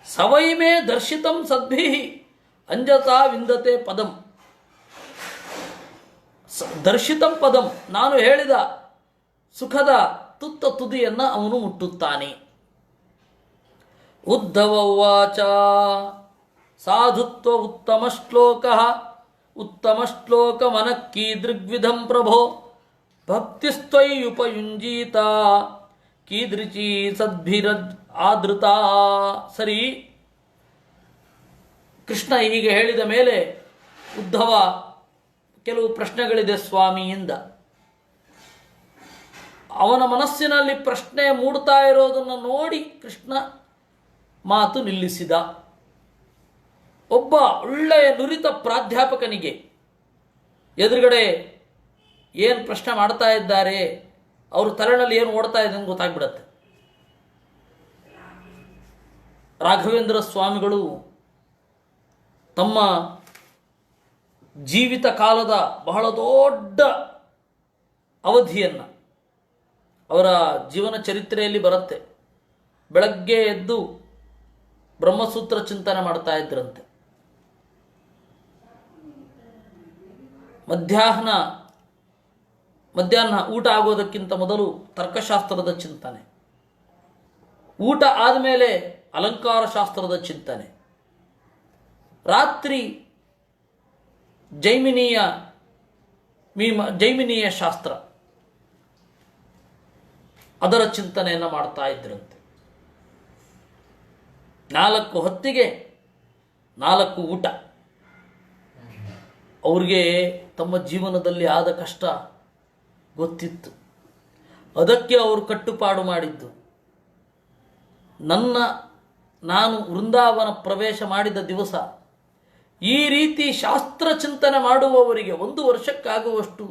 ಸವೈಮೇ ದರ್ಶಿತಂ ಸದ್ಭಿ ಅಂಜತಾ ವಿಂದತೆ ಪದಂ. ದರ್ಶಿತಂ ಪದಂ, ನಾನು ಹೇಳಿದ ಸುಖದ ತುತ್ತ ತುದಿಯನ್ನು ಅವನು ಮುಟ್ಟುತ್ತಾನೆ. ಉದ್ಧವ ಉವಾಚ ಸಾಧುತ್ವ ಉತ್ತಮ ಶ್ಲೋಕ ಉತ್ತಮ ಶ್ಲೋಕ ಮನಕ್ಕಿ ದೃಗ್ವಿಧಂ ಪ್ರಭೋ ಭಕ್ತಿಸ್ತ್ವಯುಪಯುಂಜೀತ ಕೀದೃಚಿ ಸದ್ಭಿರದ್ ಆದೃತ. ಸರಿ, ಕೃಷ್ಣ ಹೀಗೆ ಹೇಳಿದ ಮೇಲೆ ಉದ್ಧವ ಕೆಲವು ಪ್ರಶ್ನೆಗಳಿದೆ ಸ್ವಾಮಿಯಿಂದ. ಅವನ ಮನಸ್ಸಿನಲ್ಲಿ ಪ್ರಶ್ನೆ ಮೂಡ್ತಾ ಇರೋದನ್ನು ನೋಡಿ ಕೃಷ್ಣ ಮಾತು ನಿಲ್ಲಿಸಿದ. ಒಬ್ಬ ಒಳ್ಳೆಯ ನುರಿತ ಪ್ರಾಧ್ಯಾಪಕನಿಗೆ ಎದುರುಗಡೆ ಏನು ಪ್ರಶ್ನೆ ಮಾಡ್ತಾ ಇದ್ದಾರೆ, ಅವರು ತಲೆನಲ್ಲಿ ಏನು ಓಡ್ತಾ ಇದೆ ಅಂತ ಗೊತ್ತಾಗ್ಬಿಡತ್ತೆ. ರಾಘವೇಂದ್ರ ಸ್ವಾಮಿಗಳು ತಮ್ಮ ಜೀವಿತ ಕಾಲದ ಬಹಳ ದೊಡ್ಡ ಅವಧಿಯನ್ನು ಅವರ ಜೀವನ ಚರಿತ್ರೆಯಲ್ಲಿ ಬರುತ್ತೆ. ಬೆಳಗ್ಗೆ ಎದ್ದು ಬ್ರಹ್ಮಸೂತ್ರ ಚಿಂತನೆ ಮಾಡ್ತಾ ಇದ್ರಂತೆ. ಮಧ್ಯಾಹ್ನ ಊಟ ಆಗೋದಕ್ಕಿಂತ ಮೊದಲು ತರ್ಕಶಾಸ್ತ್ರದ ಚಿಂತನೆ, ಊಟ ಆದಮೇಲೆ ಅಲಂಕಾರ ಶಾಸ್ತ್ರದ ಚಿಂತನೆ, ರಾತ್ರಿ ಜೈಮಿನೀಯ ಶಾಸ್ತ್ರ ಅದರ ಚಿಂತನೆಯನ್ನು ಮಾಡ್ತಾ ಇದ್ರಂತೆ. 4 ಹೊತ್ತಿಗೆ 4 ಊಟ. ಅವ್ರಿಗೆ ತಮ್ಮ ಜೀವನದಲ್ಲಿ ಆದ ಕಷ್ಟ ಗೊತ್ತಿತ್ತು. ಅದಕ್ಕೆ ಅವರು ಕಟ್ಟುಪಾಡು ಮಾಡಿದ್ದು, ನಾನು ವೃಂದಾವನ ಪ್ರವೇಶ ಮಾಡಿದ ದಿವಸ ಈ ರೀತಿ ಶಾಸ್ತ್ರ ಚಿಂತನೆ ಮಾಡುವವರಿಗೆ 1 ವರ್ಷಕ್ಕಾಗುವಷ್ಟು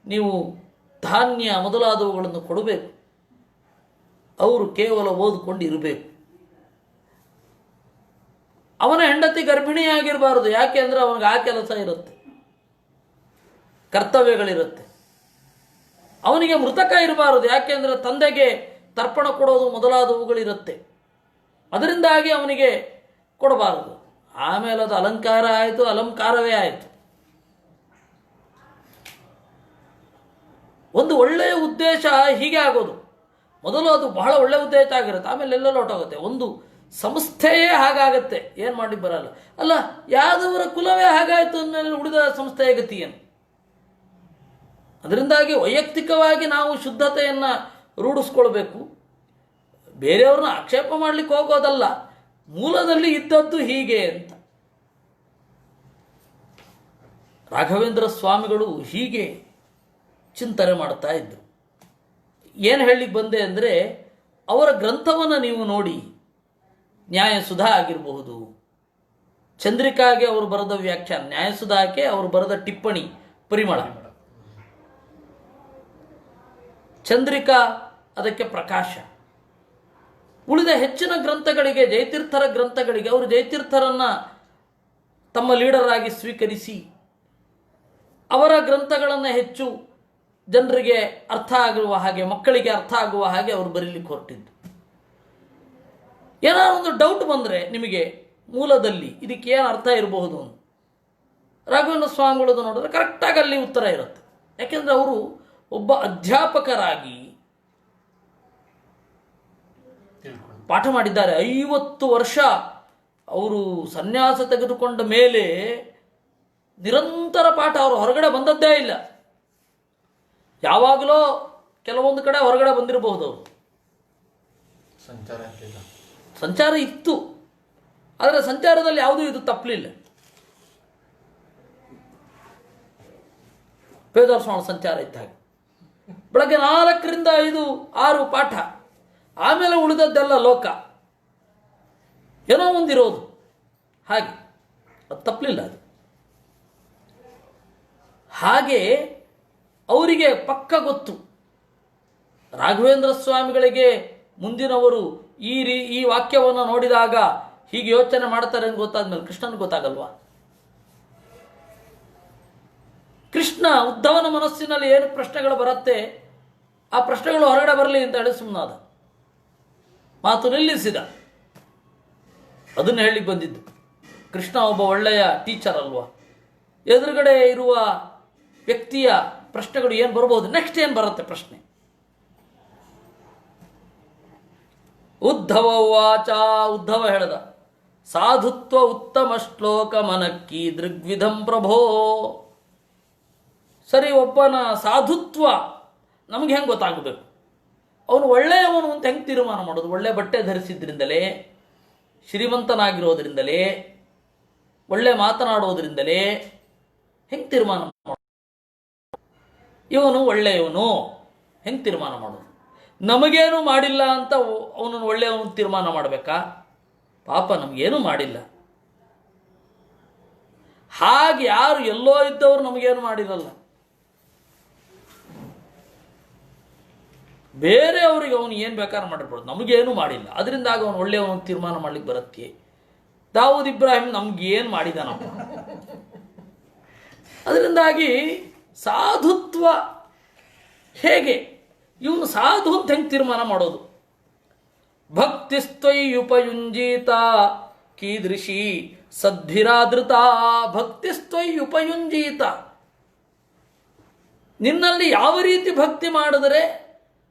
ನೀವು ಧಾನ್ಯ ಮೊದಲಾದವುಗಳನ್ನು ಕೊಡಬೇಕು. ಅವರು ಕೇವಲ ಓದಿಕೊಂಡು ಇರಬೇಕು. ಅವನ ಹೆಂಡತಿ ಗರ್ಭಿಣಿಯಾಗಿರಬಾರದು. ಯಾಕೆ ಅಂದರೆ ಅವನಿಗೆ ಆ ಕೆಲಸ ಇರುತ್ತೆ, ಕರ್ತವ್ಯಗಳಿರುತ್ತೆ. ಅವನಿಗೆ ಮೃತಕ ಇರಬಾರದು. ಯಾಕೆಂದರೆ ತಂದೆಗೆ ತರ್ಪಣ ಕೊಡೋದು ಮೊದಲಾದವುಗಳಿರುತ್ತೆ. ಅದರಿಂದಾಗಿ ಅವನಿಗೆ ಕೊಡಬಾರದು. ಆಮೇಲೆ ಅದು ಅಲಂಕಾರ ಆಯಿತು, ಅಲಂಕಾರವೇ ಆಯಿತು. ಒಂದು ಒಳ್ಳೆಯ ಉದ್ದೇಶ ಹೀಗೆ ಆಗೋದು. ಮೊದಲು ಅದು ಬಹಳ ಒಳ್ಳೆಯ ಉದ್ದೇಶ ಆಗಿರುತ್ತೆ, ಆಮೇಲೆ ಎಲ್ಲ ಹೊರಟೋಗುತ್ತೆ. ಒಂದು ಸಂಸ್ಥೆಯೇ ಹಾಗಾಗತ್ತೆ, ಏನು ಮಾಡಿ ಬರಲ್ಲ. ಅಲ್ಲ, ಯಾದವರ ಕುಲವೇ ಹಾಗಾಯಿತು ಅಂದಮೇಲೆ ಉಳಿದ ಸಂಸ್ಥೆಯ ಗತಿ ಏನು? ಅದರಿಂದಾಗಿ ವೈಯಕ್ತಿಕವಾಗಿ ನಾವು ಶುದ್ಧತೆಯನ್ನು ರೂಢಿಸ್ಕೊಳ್ಬೇಕು. ಬೇರೆಯವ್ರನ್ನ ಆಕ್ಷೇಪ ಮಾಡಲಿಕ್ಕೆ ಹೋಗೋದಲ್ಲ, ಮೂಲದಲ್ಲಿ ಇದ್ದದ್ದು ಹೀಗೆ ಅಂತ. ರಾಘವೇಂದ್ರ ಸ್ವಾಮಿಗಳು ಹೀಗೆ ಚಿಂತನೆ ಮಾಡ್ತಾ ಇದ್ದರು. ಏನು ಹೇಳಲಿಕ್ಕೆ ಬಂದೆ ಅಂದರೆ, ಅವರ ಗ್ರಂಥವನ್ನು ನೀವು ನೋಡಿ, ನ್ಯಾಯಸುಧಾ ಆಗಿರಬಹುದು, ಚಂದ್ರಿಕಾಗೆ ಅವರು ಬರೆದ ವ್ಯಾಖ್ಯಾನ, ನ್ಯಾಯಸುಧಾಕ್ಕೆ ಅವರು ಬರೆದ ಟಿಪ್ಪಣಿ ಪರಿಮಳ, ಚಂದ್ರಿಕಾ ಅದಕ್ಕೆ ಪ್ರಕಾಶ, ಉಳಿದ ಹೆಚ್ಚಿನ ಗ್ರಂಥಗಳಿಗೆ, ಜಯತೀರ್ಥರ ಗ್ರಂಥಗಳಿಗೆ ಅವರು ಜಯತೀರ್ಥರನ್ನು ತಮ್ಮ ಲೀಡರ್ ಆಗಿ ಸ್ವೀಕರಿಸಿ ಅವರ ಗ್ರಂಥಗಳನ್ನು ಹೆಚ್ಚು ಜನರಿಗೆ ಅರ್ಥ ಆಗುವ ಹಾಗೆ, ಮಕ್ಕಳಿಗೆ ಅರ್ಥ ಆಗುವ ಹಾಗೆ ಅವರು ಬರೀಲಿಕ್ಕೆ ಹೊರಟಿದ್ದು. ಏನಾದ್ರು ಒಂದು ಡೌಟ್ ಬಂದರೆ ನಿಮಗೆ ಮೂಲದಲ್ಲಿ ಇದಕ್ಕೆ ಏನು ಅರ್ಥ ಇರಬಹುದು ಅಂತ ರಾಘವೇಂದ್ರ ಸ್ವಾಮಿಗಳದ್ದು ನೋಡಿದ್ರೆ ಕರೆಕ್ಟಾಗಿ ಅಲ್ಲಿ ಉತ್ತರ ಇರುತ್ತೆ. ಯಾಕೆಂದರೆ ಅವರು ಒಬ್ಬ ಅಧ್ಯಾಪಕರಾಗಿ ಪಾಠ ಮಾಡಿದ್ದಾರೆ. 50 ವರ್ಷ ಅವರು ಸನ್ಯಾಸ ತೆಗೆದುಕೊಂಡ ಮೇಲೆ ನಿರಂತರ ಪಾಠ, ಅವರು ಹೊರಗಡೆ ಬಂದದ್ದೇ ಇಲ್ಲ. ಯಾವಾಗಲೂ ಕೆಲವೊಂದು ಕಡೆ ಹೊರಗಡೆ ಬಂದಿರಬಹುದು, ಅವರು ಸಂಚಾರ ಇತ್ತು, ಆದರೆ ಸಂಚಾರದಲ್ಲಿ ಯಾವುದೂ ಇದು ತಪ್ಪಲಿಲ್ಲ. ಪೇದರ್ಸ್ವಾಮಿ ಸಂಚಾರ ಇದ್ದ ಹಾಗೆ ಬೆಳಗ್ಗೆ 4ರಿಂದ 5, 6 ಪಾಠ, ಆಮೇಲೆ ಉಳಿದದ್ದೆಲ್ಲ ಲೋಕ, ಏನೋ ಒಂದಿರೋದು, ಹಾಗೆ ಅದು ತಪ್ಪಲಿಲ್ಲ. ಅದು ಹಾಗೆ ಅವರಿಗೆ ಪಕ್ಕ ಗೊತ್ತು. ರಾಘವೇಂದ್ರ ಸ್ವಾಮಿಗಳಿಗೆ ಮುಂದಿನವರು ಈ ವಾಕ್ಯವನ್ನು ನೋಡಿದಾಗ ಹೀಗೆ ಯೋಚನೆ ಮಾಡ್ತಾರೆ ಅಂತ ಗೊತ್ತಾದ್ಮೇಲೆ ಕೃಷ್ಣನಿಗೆ ಗೊತ್ತಾಗಲ್ವಾ? ಕೃಷ್ಣ ಉದ್ಧವನ ಮನಸ್ಸಿನಲ್ಲಿ ಏನು ಪ್ರಶ್ನೆಗಳು ಬರುತ್ತೆ, ಆ ಪ್ರಶ್ನೆಗಳು ಹೊರಗಡೆ ಬರಲಿ ಅಂತ ಹೇಳಿ ಸುಮ್ಮನಾದ, ಮಾತು ನಿಲ್ಲಿಸಿದ. ಅದನ್ನು ಹೇಳಿಕ್ಕೆ ಬಂದಿದ್ದು. ಕೃಷ್ಣ ಒಬ್ಬ ಒಳ್ಳೆಯ ಟೀಚರ್ ಅಲ್ವಾ? ಎದುರುಗಡೆ ಇರುವ ವ್ಯಕ್ತಿಯ ಪ್ರಶ್ನೆಗಳು ಏನು ಬರಬಹುದು, ನೆಕ್ಸ್ಟ್ ಏನು ಬರುತ್ತೆ ಪ್ರಶ್ನೆ. ಉದ್ಧವ ವಾಚ, ಉದ್ಧವ ಹೇಳ್ದ, ಸಾಧುತ್ವ ಉತ್ತಮ ಶ್ಲೋಕ ಮನಕ್ಕಿ ದೃಗ್ವಿಧಂ ಪ್ರಭೋ. ಸರಿ, ಒಬ್ಬನ ಸಾಧುತ್ವ ನಮಗೆ ಹೆಂಗೆ ಗೊತ್ತಾಗಬೇಕು? ಅವನು ಒಳ್ಳೆಯವನು ಅಂತ ಹೆಂಗೆ ತೀರ್ಮಾನ ಮಾಡೋದು? ಒಳ್ಳೆ ಬಟ್ಟೆ ಧರಿಸಿದ್ರಿಂದಲೇ, ಶ್ರೀಮಂತನಾಗಿರೋದ್ರಿಂದಲೇ, ಒಳ್ಳೆ ಮಾತನಾಡೋದ್ರಿಂದಲೇ ಹೆಂಗೆ ತೀರ್ಮಾನ ಮಾಡೋದು? ಇವನು ಒಳ್ಳೆಯವನು ಹೆಂಗೆ ತೀರ್ಮಾನ ಮಾಡೋದು? ನಮಗೇನು ಮಾಡಿಲ್ಲ ಅಂತ ಅವನನ್ನು ಒಳ್ಳೆಯವನು ತೀರ್ಮಾನ ಮಾಡಬೇಕಾ? ಪಾಪ ನಮಗೇನು ಮಾಡಿಲ್ಲ. ಹಾಗೆ ಯಾರು ಎಲ್ಲೋ ಇದ್ದವರು ನಮಗೇನು ಮಾಡಿರಲ್ಲ, ಬೇರೆಯವರಿಗೆ ಅವನು ಏನು ಬೇಕಾದ್ರೂ ಮಾಡಿರ್ಬೋದು, ನಮಗೇನು ಮಾಡಿಲ್ಲ. ಅದರಿಂದಾಗ ಅವನು ಒಳ್ಳೆಯವನು ತೀರ್ಮಾನ ಮಾಡ್ಲಿಕ್ಕೆ ಬರುತ್ತೆ. ದಾವೂದ್ ಇಬ್ರಾಹಿಂ ನಮ್ಗೇನು ಮಾಡಿದಾನಪ್ಪ? ಅದರಿಂದಾಗಿ ಸಾಧುತ್ವ ಹೇಗೆ, ಇವನು ಸಾಧು ಅಂತ ಹೆಂಗೆ ತೀರ್ಮಾನ ಮಾಡೋದು? ಭಕ್ತಿಸ್ತ್ವಯುಪಯುಂಜೀತ ಕೀದೃಶಿ ಸದ್ಭಿರಾದೃತ. ಭಕ್ತಿಸ್ತ್ವಯುಪಯುಂಜೀತ, ನಿನ್ನಲ್ಲಿ ಯಾವ ರೀತಿ ಭಕ್ತಿ ಮಾಡಿದರೆ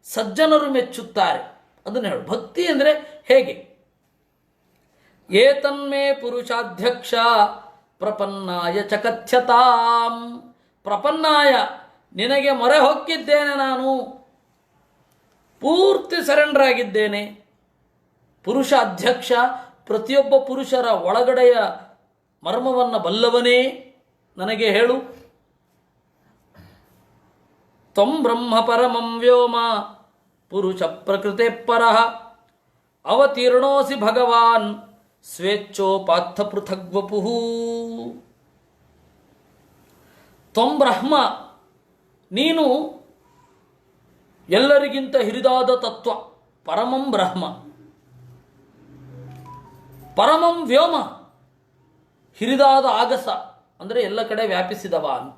ಸಜ್ಜನರು ಮೆಚ್ಚುತ್ತಾರೆ ಅದನ್ನು ಹೇಳು. ಭಕ್ತಿ ಅಂದರೆ ಹೇಗೆ? ಏತನ್ಮೇ ಪುರುಷಾಧ್ಯಕ್ಷ ಪ್ರಪನ್ನಾಯ ಚಕಥ್ಯತಾಂ. ಪ್ರಪನ್ನಾಯ, ನಿನಗೆ ಮೊರೆ ಹೊಕ್ಕಿದ್ದೇನೆ, ನಾನು ಪೂರ್ತಿ ಸರೆಂಡರ್ ಆಗಿದ್ದೇನೆ. ಪುರುಷ ಅಧ್ಯಕ್ಷ, ಪ್ರತಿಯೊಬ್ಬ ಪುರುಷರ ಒಳಗಡೆಯ ಮರ್ಮವನ್ನು ಬಲ್ಲವನೇ, ನನಗೆ ಹೇಳು. ತ್ವಂ ಬ್ರಹ್ಮ ಪರಮಂ ವ್ಯೋಮ ಪುರುಷ ಪ್ರಕೃತೆ ಪರಃ ಅವತೀರ್ಣೋಸಿ ಭಗವಾನ್ ಸ್ವೇಚ್ಛೋಪಾತ್ಥ ಪೃಥಗ್ವಪುಃ. ತ್ವಂ ಬ್ರಹ್ಮ, ನೀನು ಎಲ್ಲರಿಗಿಂತ ಹಿರಿದಾದ ತತ್ವ. ಪರಮಂ ಬ್ರಹ್ಮ, ಪರಮಂ ವ್ಯೋಮ, ಹಿರಿದಾದ ಆಗಸ ಅಂದರೆ ಎಲ್ಲ ಕಡೆ ವ್ಯಾಪಿಸಿದವ ಅಂತ.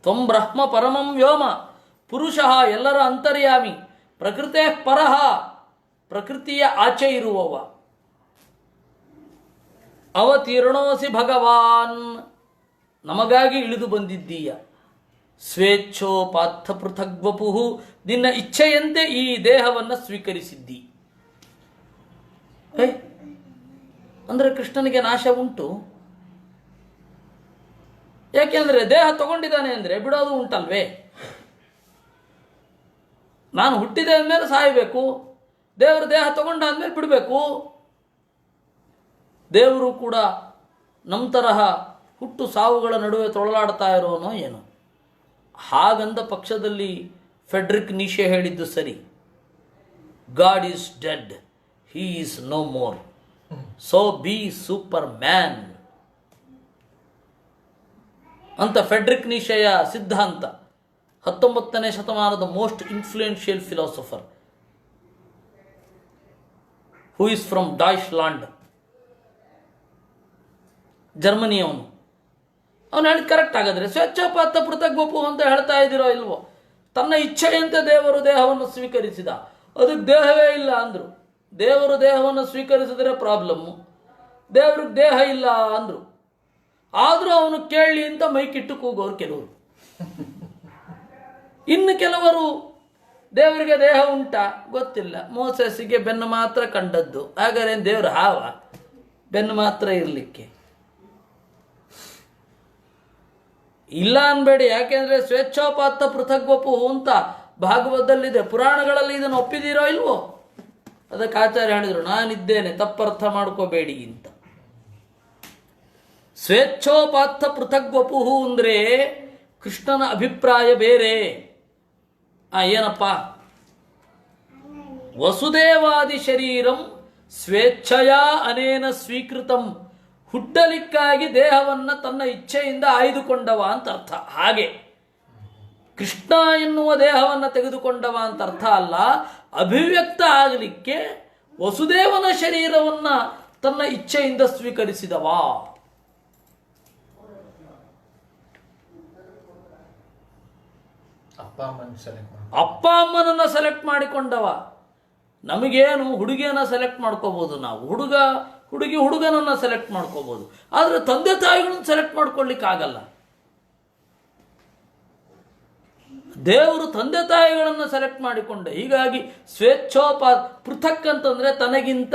ತ್ವಂ ಬ್ರಹ್ಮ ಪರಮಂ ವ್ಯೋಮ ಪುರುಷ, ಎಲ್ಲರ ಅಂತರ್ಯಾಮಿ. ಪ್ರಕೃತೆ ಪರಃ, ಪ್ರಕೃತಿಯ ಆಚೆ ಇರುವವ. ಅವತೀರ್ಣೋಸಿ ಭಗವಾನ್, ನಮಗಾಗಿ ಇಳಿದು ಬಂದಿದ್ದೀಯ. ಸ್ವೇಚ್ಛೋಪಾತ್ಥ ಪೃಥಗ್ವಪುಃ, ನಿನ್ನ ಇಚ್ಛೆಯಂತೆ ಈ ದೇಹವನ್ನು ಸ್ವೀಕರಿಸಿದ್ದಿ. ಅಂದರೆ ಕೃಷ್ಣನಿಗೆ ನಾಶ ಉಂಟು. ಯಾಕೆಂದರೆ ದೇಹ ತಗೊಂಡಿದ್ದಾನೆ ಅಂದರೆ ಬಿಡೋದು ಉಂಟಲ್ವೇ? ನಾನು ಹುಟ್ಟಿದೆ ಅಂದಮೇಲೆ ಸಾಯಬೇಕು, ದೇವರ ದೇಹ ತಗೊಂಡ ಅಂದಮೇಲೆ ಬಿಡಬೇಕು. ದೇವರು ಕೂಡ ನಮ್ಮ ತರಹ ಹುಟ್ಟು ಸಾವುಗಳ ನಡುವೆ ತೊಳಲಾಡ್ತಾ ಇರೋನೋ ಏನೋ. ಹಾಗಂದ ಪಕ್ಷದಲ್ಲಿ ಫೆಡ್ರಿಕ್ ನೀಶೆ ಹೇಳಿದ್ದು ಸರಿ. God is dead, he is no more, so be superman ಅಂತ ಫೆಡ್ರಿಕ್ ನೀಶೆಯ ಸಿದ್ಧಾಂತ. 19ನೇ ಶತಮಾನದ most influential philosopher, who is from Deutschland, ಜರ್ಮನಿಯವನು. ಅವನು ಹೇಳಿದ ಕರೆಕ್ಟ್ ಆಗಿದ್ರೆ ಸ್ವೇಚ್ಛಾಪಾತ ಪೃಥಗ್ವಪು ಅಂತ ಹೇಳ್ತಾ ಇದ್ದೀರೋ ಇಲ್ವೋ? ತನ್ನ ಇಚ್ಛೆಯಂತೆ ದೇವರು ದೇಹವನ್ನು ಸ್ವೀಕರಿಸಿದ, ಅದಕ್ಕೆ ದೇಹವೇ ಇಲ್ಲ ಅಂದರು. ದೇವರು ದೇಹವನ್ನು ಸ್ವೀಕರಿಸಿದ್ರೆ ಪ್ರಾಬ್ಲಮ್ಮು, ದೇವ್ರಿಗೆ ದೇಹ ಇಲ್ಲ ಅಂದರು. ಆದರೂ ಅವನು ಕೇಳಲಿ ಅಂತ ಮೈಕಿಟ್ಟು ಕೂಗೋರು ಕೆಲವರು. ಇನ್ನು ಕೆಲವರು ದೇವರಿಗೆ ದೇಹ ಉಂಟಾ ಗೊತ್ತಿಲ್ಲ, ಮೋಸೆಸ್ಸಿಗೆ ಬೆನ್ನು ಮಾತ್ರ ಕಂಡದ್ದು, ಹಾಗಾದ್ರೆ ದೇವರು ಹಾವ ಬೆನ್ನು ಮಾತ್ರ ಇರಲಿಕ್ಕೆ? ಇಲ್ಲ ಅನ್ಬೇಡಿ, ಯಾಕೆಂದ್ರೆ ಸ್ವೇಚ್ಛೋಪಾತ್ತ ಪೃಥಗ್ವಪು ಅಂತ ಭಾಗವತದಲ್ಲಿದೆ, ಪುರಾಣಗಳಲ್ಲಿ ಇದನ್ನು ಒಪ್ಪಿದಿರೋ ಇಲ್ವೋ? ಅದಕ್ಕೆ ಆಚಾರ್ಯ ಹೇಳಿದರು, ನಾನಿದ್ದೇನೆ ತಪ್ಪರ್ಥ ಮಾಡ್ಕೋಬೇಡಿ ಅಂತ. ಸ್ವೇಚ್ಛೋಪಾತ್ತ ಪೃಥಗ್ವಪು ಅಂದ್ರೆ ಕೃಷ್ಣನ ಅಭಿಪ್ರಾಯ ಬೇರೆ. ಏನಪ್ಪ? ವಸುದೇವಾದಿ ಶರೀರಂ ಸ್ವೇಚ್ಛೆಯ ಅನೇನ ಸ್ವೀಕೃತಂ, ಹುಟ್ಟಲಿಕ್ಕಾಗಿ ದೇಹವನ್ನು ತನ್ನ ಇಚ್ಛೆಯಿಂದ ಆಯ್ದುಕೊಂಡವ ಅಂತ ಅರ್ಥ. ಹಾಗೆ ಕೃಷ್ಣ ಎನ್ನುವ ದೇಹವನ್ನು ತೆಗೆದುಕೊಂಡವ ಅಂತ ಅರ್ಥ ಅಲ್ಲ. ಅಭಿವ್ಯಕ್ತ ಆಗಲಿಕ್ಕೆ ವಸುದೇವನ ಶರೀರವನ್ನು ತನ್ನ ಇಚ್ಛೆಯಿಂದ ಸ್ವೀಕರಿಸಿದವ. ಅಪ್ಪ ಅಮ್ಮನನ್ನ ಸೆಲೆಕ್ಟ್ ಮಾಡಿಕೊಂಡವ. ನಮಗೇನು ಹುಡುಗಿಯನ್ನ ಸೆಲೆಕ್ಟ್ ಮಾಡ್ಕೋಬಹುದು, ನಾವು ಹುಡುಗಿ ಹುಡುಗನನ್ನ ಸೆಲೆಕ್ಟ್ ಮಾಡ್ಕೋಬಹುದು, ಆದರೆ ತಂದೆ ತಾಯಿಗಳನ್ನ ಸೆಲೆಕ್ಟ್ ಮಾಡ್ಕೊಳ್ಳಿಕ್ಕಾಗಲ್ಲ. ದೇವರು ತಂದೆ ತಾಯಿಗಳನ್ನು ಸೆಲೆಕ್ಟ್ ಮಾಡಿಕೊಂಡ. ಹೀಗಾಗಿ ಪೃಥಕ್ ಅಂತಂದ್ರೆ ತನಗಿಂತ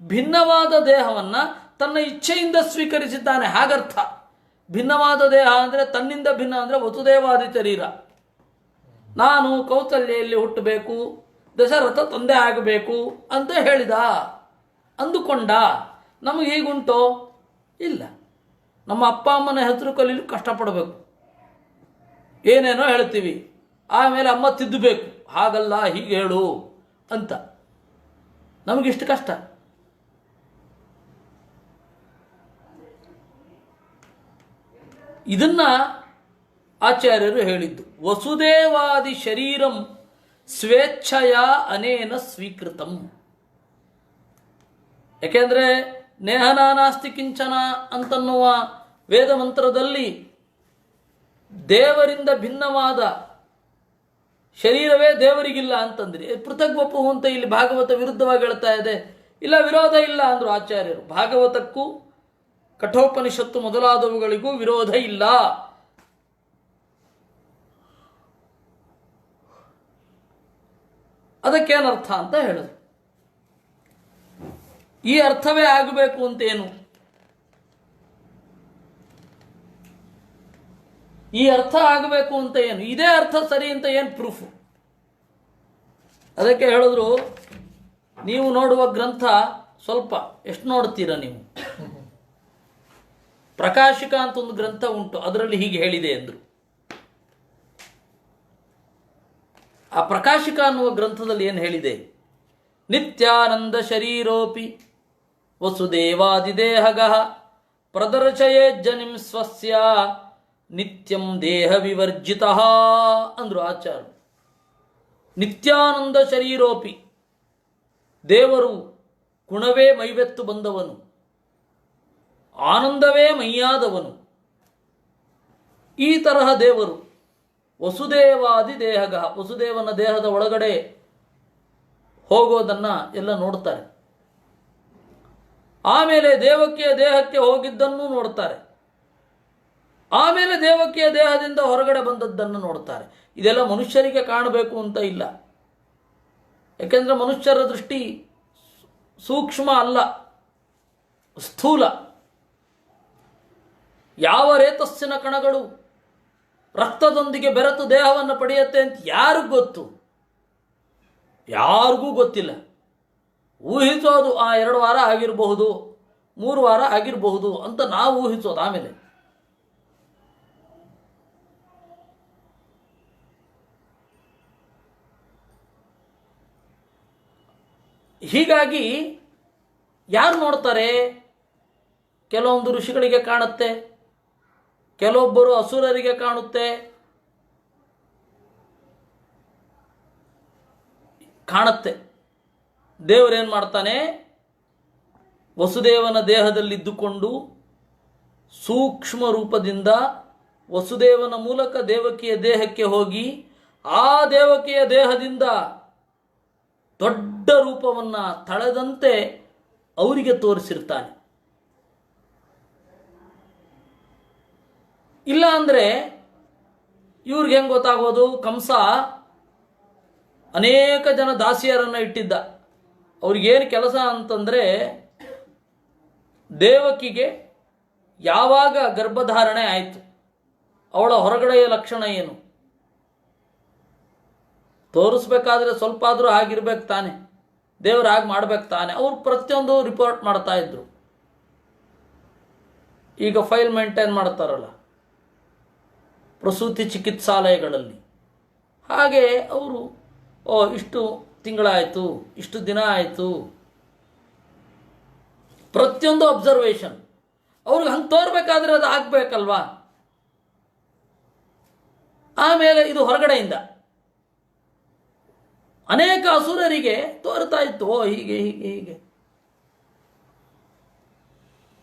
ಭಿನ್ನವಾದ ದೇಹವನ್ನು ತನ್ನ ಇಚ್ಛೆಯಿಂದ ಸ್ವೀಕರಿಸಿದ್ದಾನೆ, ಹಾಗರ್ಥ. ಭಿನ್ನವಾದ ದೇಹ ಅಂದರೆ ತನ್ನಿಂದ ಭಿನ್ನ ಅಂದರೆ ವಸುದೇವಾದಿ ಶರೀರ. ನಾನು ಕೌಸಲ್ಯಲ್ಲಿ ಹುಟ್ಟಬೇಕು, ದಶರಥ ತಂದೆ ಆಗಬೇಕು ಅಂತ ಹೇಳಿದ, ಅಂದುಕೊಂಡ. ನಮಗೆ ಹೀಗುಂಟೋ? ಇಲ್ಲ. ನಮ್ಮ ಅಪ್ಪ ಅಮ್ಮನ ಹೆಸರು ಕಲೀಲಿಕ್ಕೆ ಕಷ್ಟಪಡಬೇಕು, ಏನೇನೋ ಹೇಳ್ತೀವಿ, ಆಮೇಲೆ ಅಮ್ಮ ತಿದ್ದಬೇಕು, ಹಾಗಲ್ಲ ಹೀಗೆ ಹೇಳು ಅಂತ. ನಮಗಿಷ್ಟು ಕಷ್ಟ. ಇದನ್ನ ಆಚಾರ್ಯರು ಹೇಳಿದ್ದು. ವಸುದೇವಾದಿ ಶರೀರಂ ಸ್ವೇಚ್ಛೆಯ ಅನೇನ ಸ್ವೀಕೃತಂ. ಯಾಕೆಂದ್ರೆ ನೇಹನಾನಾಸ್ತಿ ಕಿಂಚನ ಅಂತನ್ನುವ ವೇದ ಮಂತ್ರದಲ್ಲಿ ದೇವರಿಂದ ಭಿನ್ನವಾದ ಶರೀರವೇ ದೇವರಿಗಿಲ್ಲ ಅಂತಂದ್ರಿ. ಪೃಥಗ್ವಪು ಅಂತ ಇಲ್ಲಿ ಭಾಗವತ ವಿರುದ್ಧವಾಗಿ ಹೇಳ್ತಾ ಇದೆ. ಇಲ್ಲ, ವಿರೋಧ ಇಲ್ಲ ಅಂದ್ರು ಆಚಾರ್ಯರು. ಭಾಗವತಕ್ಕೂ ಕಠೋಪನಿಷತ್ತು ಮೊದಲಾದವುಗಳಿಗೂ ವಿರೋಧ ಇಲ್ಲ. ಅದಕ್ಕೇನರ್ಥ ಅಂತ ಹೇಳಿದ್ರು. ಈ ಅರ್ಥವೇ ಆಗಬೇಕು ಅಂತೇನು? ಈ ಅರ್ಥ ಆಗಬೇಕು ಅಂತ ಏನು? ಇದೇ ಅರ್ಥ ಸರಿ ಅಂತ ಏನು ಪ್ರೂಫ್? ಅದಕ್ಕೆ ಹೇಳಿದ್ರು, ನೀವು ನೋಡುವ ಗ್ರಂಥ ಸ್ವಲ್ಪ ಎಷ್ಟು ನೋಡ್ತೀರಾ ನೀವು? ಪ್ರಕಾಶಿಕ ಅಂತ ಒಂದು ಗ್ರಂಥ ಉಂಟು, ಅದರಲ್ಲಿ ಹೀಗೆ ಹೇಳಿದೆ ಎಂದರು. ಆ ಪ್ರಕಾಶಿಕ ಅನ್ನುವ ಗ್ರಂಥದಲ್ಲಿ ಏನು ಹೇಳಿದೆ? ನಿತ್ಯಾನಂದ ಶರೀರೋಪಿ ವಸುದೇವಾದಿದೇಹಗಃ ಪ್ರದರ್ಶಯೇಜ್ಜನಿಂ ಸ್ವಸ್ಯ ನಿತ್ಯಂ ದೇಹ ವಿವರ್ಜಿತ ಅಂದ್ರು ಆಚಾರ್ಯ. ನಿತ್ಯಾನಂದ ಶರೀರೋಪಿ, ದೇವರು ಗುಣವೇ ಮೈವೆತ್ತು ಬಂದವನು, ಆನಂದವೇ ಮೈಯಾದವನು. ಈ ತರಹ ದೇವರು ವಸುದೇವಾದಿ ದೇಹಗ, ವಸುದೇವನ ದೇಹದ ಒಳಗಡೆ ಹೋಗೋದನ್ನ ಎಲ್ಲ ನೋಡ್ತಾರೆ. ಆಮೇಲೆ ದೇವಕಿಯ ದೇಹಕ್ಕೆ ಹೋಗಿದ್ದನ್ನು ನೋಡ್ತಾರೆ. ಆಮೇಲೆ ದೇವಕಿಯ ದೇಹದಿಂದ ಹೊರಗಡೆ ಬಂದದ್ದನ್ನು ನೋಡ್ತಾರೆ. ಇದೆಲ್ಲ ಮನುಷ್ಯರಿಗೆ ಕಾಣಬೇಕು ಅಂತ ಇಲ್ಲ. ಯಾಕೆಂದ್ರೆ ಮನುಷ್ಯರ ದೃಷ್ಟಿ ಸೂಕ್ಷ್ಮ ಅಲ್ಲ, ಸ್ಥೂಲ. ಯಾವ ರೇತಸ್ಸಿನ ಕಣಗಳು ರಕ್ತದೊಂದಿಗೆ ಬೆರೆತು ದೇಹವನ್ನು ಪಡೆಯುತ್ತೆ ಅಂತ ಯಾರಿಗೂ ಗೊತ್ತು? ಯಾರಿಗೂ ಗೊತ್ತಿಲ್ಲ. ಊಹಿಸೋದು 2 ವಾರ ಆಗಿರಬಹುದು, 3 ವಾರ ಆಗಿರಬಹುದು ಅಂತ ನಾವು ಊಹಿಸೋದು. ಆಮೇಲೆ ಹೀಗಾಗಿ ಯಾರು ನೋಡ್ತಾರೆ? ಕೆಲವೊಂದು ಋಷಿಗಳಿಗೆ ಕಾಣುತ್ತೆ, ಕೆಲವೊಬ್ಬರು ಅಸುರರಿಗೆ ಕಾಣುತ್ತೆ. ದೇವರೇನು ಮಾಡ್ತಾನೆ? ವಸುದೇವನ ದೇಹದಲ್ಲಿದ್ದುಕೊಂಡು ಸೂಕ್ಷ್ಮ ರೂಪದಿಂದ ವಸುದೇವನ ಮೂಲಕ ದೇವಕಿಯ ದೇಹಕ್ಕೆ ಹೋಗಿ ಆ ದೇವಕಿಯ ದೇಹದಿಂದ ದೊಡ್ಡ ರೂಪವನ್ನು ತಳೆದಂತೆ ಅವರಿಗೆ ತೋರಿಸಿರ್ತಾನೆ. ಇಲ್ಲ ಅಂದರೆ ಇವ್ರಿಗೆ ಹೆಂಗೆ ಗೊತ್ತಾಗೋದು? ಕಂಸ ಅನೇಕ ಜನ ದಾಸಿಯರನ್ನು ಇಟ್ಟಿದ್ದ. ಅವ್ರಿಗೇನು ಕೆಲಸ ಅಂತಂದರೆ, ದೇವಕಿಗೆ ಯಾವಾಗ ಗರ್ಭಧಾರಣೆ ಆಯಿತು, ಅವಳ ಹೊರಗಡೆಯ ಲಕ್ಷಣ ಏನು ತೋರಿಸ್ಬೇಕಾದ್ರೆ ಸ್ವಲ್ಪ ಆದರೂ ಆಗಿರ್ಬೇಕು ತಾನೆ, ದೇವರು ಹಾಗೆ ಮಾಡ್ಬೇಕು ತಾನೆ. ಅವ್ರು ಪ್ರತಿಯೊಂದು ರಿಪೋರ್ಟ್ ಮಾಡ್ತಾ ಇದ್ರು. ಈಗ ಫೈಲ್ ಮೇಂಟೈನ್ ಮಾಡ್ತಾರಲ್ಲ ಪ್ರಸೂತಿ ಚಿಕಿತ್ಸಾಲಯಗಳಲ್ಲಿ, ಹಾಗೆ ಅವರು ಇಷ್ಟು ತಿಂಗಳಾಯಿತು, ಇಷ್ಟು ದಿನ ಆಯಿತು, ಪ್ರತಿಯೊಂದು ಅಬ್ಸರ್ವೇಷನ್. ಅವ್ರಿಗೆ ಹಂಗೆ ತೋರ್ಬೇಕಾದ್ರೆ ಅದು ಆಗಬೇಕಲ್ವಾ? ಆಮೇಲೆ ಇದು ಹೊರಗಡೆಯಿಂದ ಅನೇಕ ಅಸುರರಿಗೆ ತೋರ್ತಾ ಇತ್ತು. ಹೀಗೆ ಹೀಗೆ ಹೀಗೆ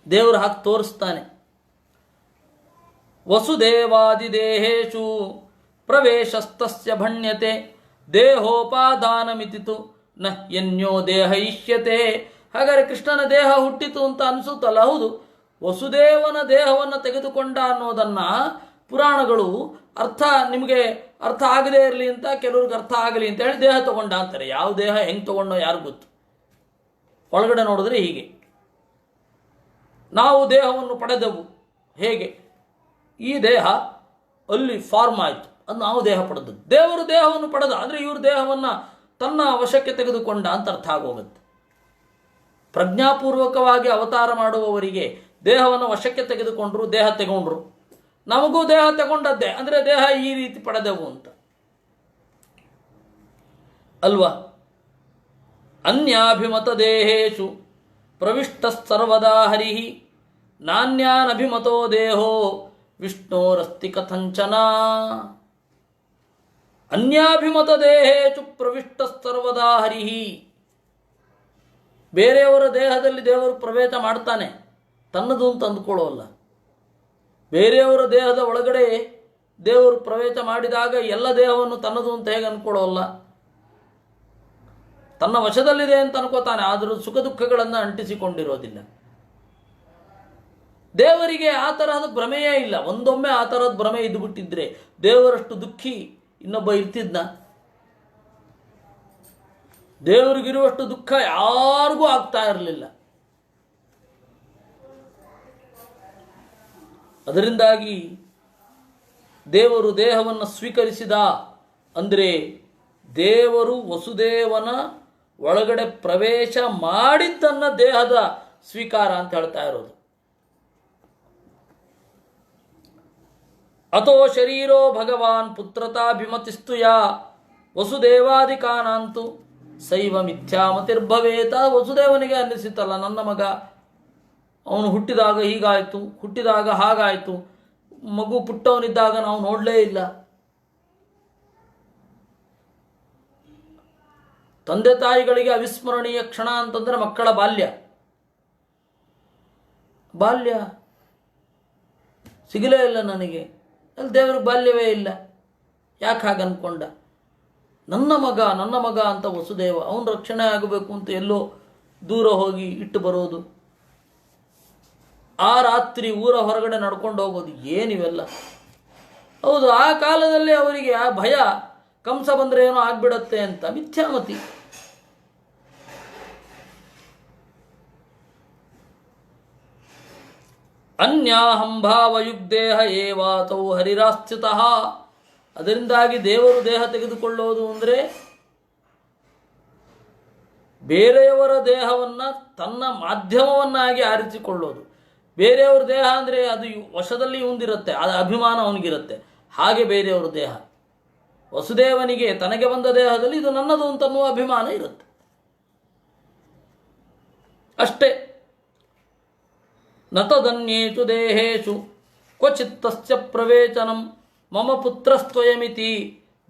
ದೇವರು ಹಾಕಿ ತೋರಿಸ್ತಾನೆ. ವಸುದೇವಾದಿದೇಹೇಶು ಪ್ರವೇಶಸ್ತಸ್ಯ ಭಣ್ಯತೆ ದೇಹೋಪಾದಾನಮಿತಿತು ನ ಯನ್ಯೋ ದೇಹಯಿಷ್ಯತೆ. ಹಾಗಾದರೆ ಕೃಷ್ಣನ ದೇಹ ಹುಟ್ಟಿತು ಅಂತ ಅನಿಸುತ್ತಲ್ಲ? ಹೌದು. ವಸುದೇವನ ದೇಹವನ್ನು ತೆಗೆದುಕೊಂಡ ಅನ್ನೋದನ್ನು ಪುರಾಣಗಳು ನಿಮಗೆ ಅರ್ಥ ಆಗದೇ ಇರಲಿ ಅಂತ, ಕೆಲವ್ರಿಗೆ ಅರ್ಥ ಆಗಲಿ ಅಂತ ಹೇಳಿ ದೇಹ ತಗೊಂಡ ಅಂತಾರೆ. ಯಾವ ದೇಹ ಹೆಂಗೆ ತಗೊಂಡೋ ಯಾರು ಗೊತ್ತು. ಒಳಗಡೆ ನೋಡಿದ್ರೆ ಹೀಗೆ, ನಾವು ದೇಹವನ್ನು ಪಡೆದೆವು. ಹೇಗೆ? ಈ ದೇಹ ಅಲ್ಲಿ ಫಾರ್ಮ್ ಆಯಿತು, ಅದು ನಾವು ದೇಹ ಪಡೆದದ್ದು. ದೇವರು ದೇಹವನ್ನು ಪಡೆದ ಅಂದರೆ ಇವರು ದೇಹವನ್ನು ತನ್ನ ವಶಕ್ಕೆ ತೆಗೆದುಕೊಂಡ ಅಂತ ಅರ್ಥ ಆಗೋಗುತ್ತೆ. ಪ್ರಜ್ಞಾಪೂರ್ವಕವಾಗಿ ಅವತಾರ ಮಾಡುವವರಿಗೆ ದೇಹವನ್ನು ವಶಕ್ಕೆ ತೆಗೆದುಕೊಂಡ್ರು, ದೇಹ ತಗೊಂಡ್ರು. ನಮಗೂ ದೇಹ ತಗೊಂಡದ್ದೇ, ಅಂದರೆ ದೇಹ ಈ ರೀತಿ ಪಡೆದೆವು ಅಂತ ಅಲ್ವಾ? ಅನ್ಯಾಭಿಮತ ದೇಹೇಶು ಪ್ರವಿಷ್ಟ ಸರ್ವದಾ ಹರಿ ನಾನ್ಯಾನಭಿಮತೋ ದೇಹೋ ವಿಷ್ಣೋರಸ್ತಿ ಕಥಂಚನ. ಅನ್ಯಾಭಿಮತ ದೇಹೇಶು ಪ್ರವಿಷ್ಟ ಸರ್ವದಾ ಹರಿ. ಬೇರೆಯವರ ದೇಹದಲ್ಲಿ ದೇವರು ಪ್ರವೇಶ ಮಾಡ್ತಾನೆ, ತನ್ನದು ಅಂತ ಅಂದುಕೊಳ್ಳೋಲ್ಲ. ಬೇರೆಯವರ ದೇಹದ ಒಳಗಡೆ ದೇವರು ಪ್ರವೇಶ ಮಾಡಿದಾಗ ಎಲ್ಲ ದೇಹವನ್ನು ತನ್ನದು ಅಂತ ಹೇಗೆ ಅಂದ್ಕೊಳ್ಳೋಲ್ಲ. ತನ್ನ ವಶದಲ್ಲಿದೆ ಅಂತ ಅನ್ಕೋತಾನೆ, ಆದರೂ ಸುಖ ದುಃಖಗಳನ್ನು ಅಂಟಿಸಿಕೊಂಡಿರೋದಿಲ್ಲ. ದೇವರಿಗೆ ಆ ತರಹದ ಭ್ರಮೆಯೇ ಇಲ್ಲ. ಒಂದೊಮ್ಮೆ ಆ ತರಹದ ಭ್ರಮೆ ಇದ್ದುಬಿಟ್ಟಿದ್ರೆ ದೇವರಷ್ಟು ದುಃಖಿ ಇನ್ನೊಬ್ಬ ಇರ್ತಿದ್ನ? ದೇವರಿಗಿರುವಷ್ಟು ದುಃಖ ಯಾರಿಗೂ ಆಗ್ತಾ ಇರಲಿಲ್ಲ. ಅದರಿಂದಾಗಿ ದೇವರು ದೇಹವನ್ನು ಸ್ವೀಕರಿಸಿದ ಅಂದರೆ ದೇವರು ವಸುದೇವನ ಒಳಗಡೆ ಪ್ರವೇಶ ಮಾಡಿದ್ದನ್ನ ದೇಹದ ಸ್ವೀಕಾರ ಅಂತ ಹೇಳ್ತಾ ಇರೋದು. ಅಥೋ ಶರೀರೋ ಭಗವಾನ್ ಪುತ್ರತಾಭಿಮತಿಸ್ತು ಯಾ ವಸುದೇವಾದಿಕಾನಂತು ಸೈವ ಮಿಥ್ಯಾಮತಿರ್ಭವೇತ. ವಸುದೇವನಿಗೆ ಅನ್ನಿಸಿತಲ್ಲ, ನನ್ನ ಮಗ ಅವನು ಹುಟ್ಟಿದಾಗ ಹೀಗಾಯಿತು, ಹುಟ್ಟಿದಾಗ ಹಾಗಾಯಿತು, ಮಗು ಪುಟ್ಟವನಿದ್ದಾಗ ನಾವು ನೋಡಲೇ ಇಲ್ಲ. ತಂದೆ ತಾಯಿಗಳಿಗೆ ಅವಿಸ್ಮರಣೀಯ ಕ್ಷಣ ಅಂತಂದರೆ ಮಕ್ಕಳ ಬಾಲ್ಯ ಸಿಗಲೇ ಇಲ್ಲ ನನಗೆ. ಅಲ್ಲಿ ದೇವ್ರಿಗೆ ಬಾಲ್ಯವೇ ಇಲ್ಲ. ಯಾಕೆ ಹಾಗೆ ಅಂದ್ಕೊಂಡ? ನನ್ನ ಮಗ ಅಂತ ವಸುದೇವ, ಅವನ ರಕ್ಷಣೆ ಆಗಬೇಕು ಅಂತ ಎಲ್ಲೋ ದೂರ ಹೋಗಿ ಇಟ್ಟು ಬರೋದು, ಆ ರಾತ್ರಿ ಊರ ಹೊರಗಡೆ ನಡ್ಕೊಂಡು ಹೋಗೋದು, ಏನಿವೆಲ್ಲ? ಹೌದು, ಆ ಕಾಲದಲ್ಲಿ ಅವರಿಗೆ ಆ ಭಯ, ಕಂಸ ಬಂದರೆ ಏನೋ ಆಗ್ಬಿಡತ್ತೆ ಅಂತ. ಮಿಥ್ಯಾಮತಿ. ಅನ್ಯಾಹಂಭಾವಯುಗ್ದೇಹ ಏವಾತೌ ಹರಿರಾಸ್ಥಿತಃ. ಅದರಿಂದಾಗಿ ದೇವರು ದೇಹ ತೆಗೆದುಕೊಳ್ಳೋದು ಅಂದರೆ ಬೇರೆಯವರ ದೇಹವನ್ನು ತನ್ನ ಮಾಧ್ಯಮವನ್ನಾಗಿ ಆರಿಸಿಕೊಳ್ಳೋದು. ಬೇರೆಯವ್ರ ದೇಹ ಅಂದರೆ ಅದು ವಶದಲ್ಲಿ ಇವಂದಿರುತ್ತೆ, ಅದು ಅಭಿಮಾನ ಅವನಿಗಿರುತ್ತೆ. ಹಾಗೆ ಬೇರೆಯವ್ರ ದೇಹ, ವಸುದೇವನಿಗೆ ತನಗೆ ಬಂದ ದೇಹದಲ್ಲಿ ಇದು ನನ್ನದು ಅಂತನ್ನುವ ಅಭಿಮಾನ ಇರುತ್ತೆ ಅಷ್ಟೇ. ನತದನ್ಯೇಷು ದೇಹೇಶು ಕ್ವಚಿತ್ತಸ್ಯ ಪ್ರವೇಚನಂ ಮಮ ಪುತ್ರಸ್ತ್ವಯಮಿತಿ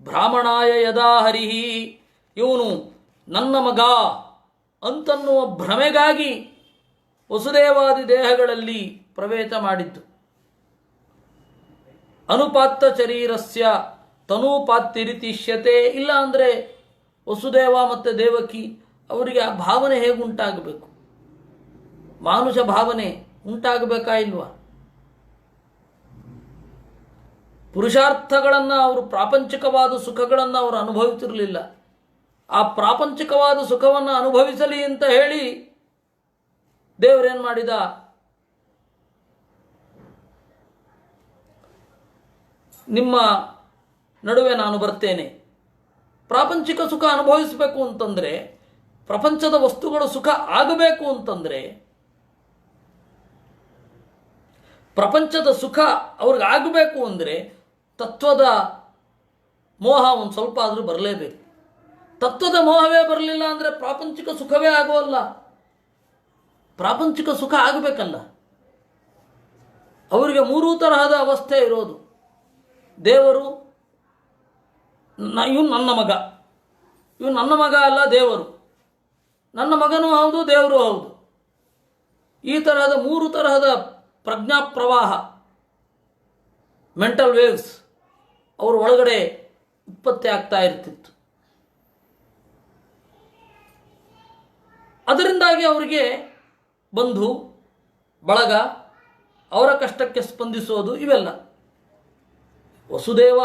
ಬ್ರಾಹ್ಮಣಾಯ ಯದಾ ಹರಿಹಿ. ಇವನು ನನ್ನ ಮಗ ಅಂತನ್ನುವ ಭ್ರಮೆಗಾಗಿ ವಸುದೇವಾದಿ ದೇಹಗಳಲ್ಲಿ ಪ್ರವೇಶ ಮಾಡಿದ್ದು. ಅನುಪಾತ್ತ ಶರೀರಸ್ಯ ತನೂಪಾತ್ತಿರಿತಿಷ್ಯತೆ. ಇಲ್ಲ ಅಂದರೆ ವಸುದೇವ ಮತ್ತು ದೇವಕಿ ಅವರಿಗೆ ಆ ಭಾವನೆ ಹೇಗುಂಟಾಗಬೇಕು? ಮಾನುಷ ಭಾವನೆ ಉಂಟಾಗಬೇಕಾ ಇಲ್ವಾ? ಪುರುಷಾರ್ಥಗಳನ್ನು ಅವರು, ಪ್ರಾಪಂಚಿಕವಾದ ಸುಖಗಳನ್ನು ಅವರು ಅನುಭವಿಸಿರಲಿಲ್ಲ. ಆ ಪ್ರಾಪಂಚಿಕವಾದ ಸುಖವನ್ನು ಅನುಭವಿಸಲಿ ಅಂತ ಹೇಳಿ ದೇವರೇನು ಮಾಡಿದ? ನಿಮ್ಮ ನಡುವೆ ನಾನು ಬರ್ತೇನೆ. ಪ್ರಾಪಂಚಿಕ ಸುಖ ಅನುಭವಿಸಬೇಕು ಅಂತಂದರೆ, ಪ್ರಪಂಚದ ವಸ್ತುಗಳ ಸುಖ ಆಗಬೇಕು ಅಂತಂದರೆ, ಪ್ರಪಂಚದ ಸುಖ ಅವ್ರಿಗೆ ಆಗಬೇಕು ಅಂದರೆ ತತ್ವದ ಮೋಹ ಒಂದು ಸ್ವಲ್ಪ ಆದರೂ ಬರಲೇಬೇಕು. ತತ್ವದ ಮೋಹವೇ ಬರಲಿಲ್ಲ ಅಂದರೆ ಪ್ರಾಪಂಚಿಕ ಸುಖವೇ ಆಗೋಲ್ಲ. ಪ್ರಾಪಂಚಿಕ ಸುಖ ಆಗಬೇಕಲ್ಲ. ಅವರಿಗೆ ಮೂರೂ ತರಹದ ಅವಸ್ಥೆ ಇರೋದು. ದೇವರು ಇವನು ನನ್ನ ಮಗ, ಇವನು ನನ್ನ ಮಗ ಅಲ್ಲ, ದೇವರು ನನ್ನ ಮಗನೂ ಹೌದು, ದೇವರು ಹೌದು. ಈ ತರಹದ ಮೂರು ತರಹದ ಪ್ರಜ್ಞಾ ಪ್ರವಾಹ, ಮೆಂಟಲ್ ವೇವ್ಸ್ ಅವ್ರ ಒಳಗಡೆ ಉತ್ಪತ್ತಿ ಆಗ್ತಾ ಇರ್ತಿತ್ತು. ಅದರಿಂದಾಗಿ ಅವರಿಗೆ ಬಂಧು ಬಳಗ, ಅವರ ಕಷ್ಟಕ್ಕೆ ಸ್ಪಂದಿಸೋದು, ಇವೆಲ್ಲ. ವಸುದೇವ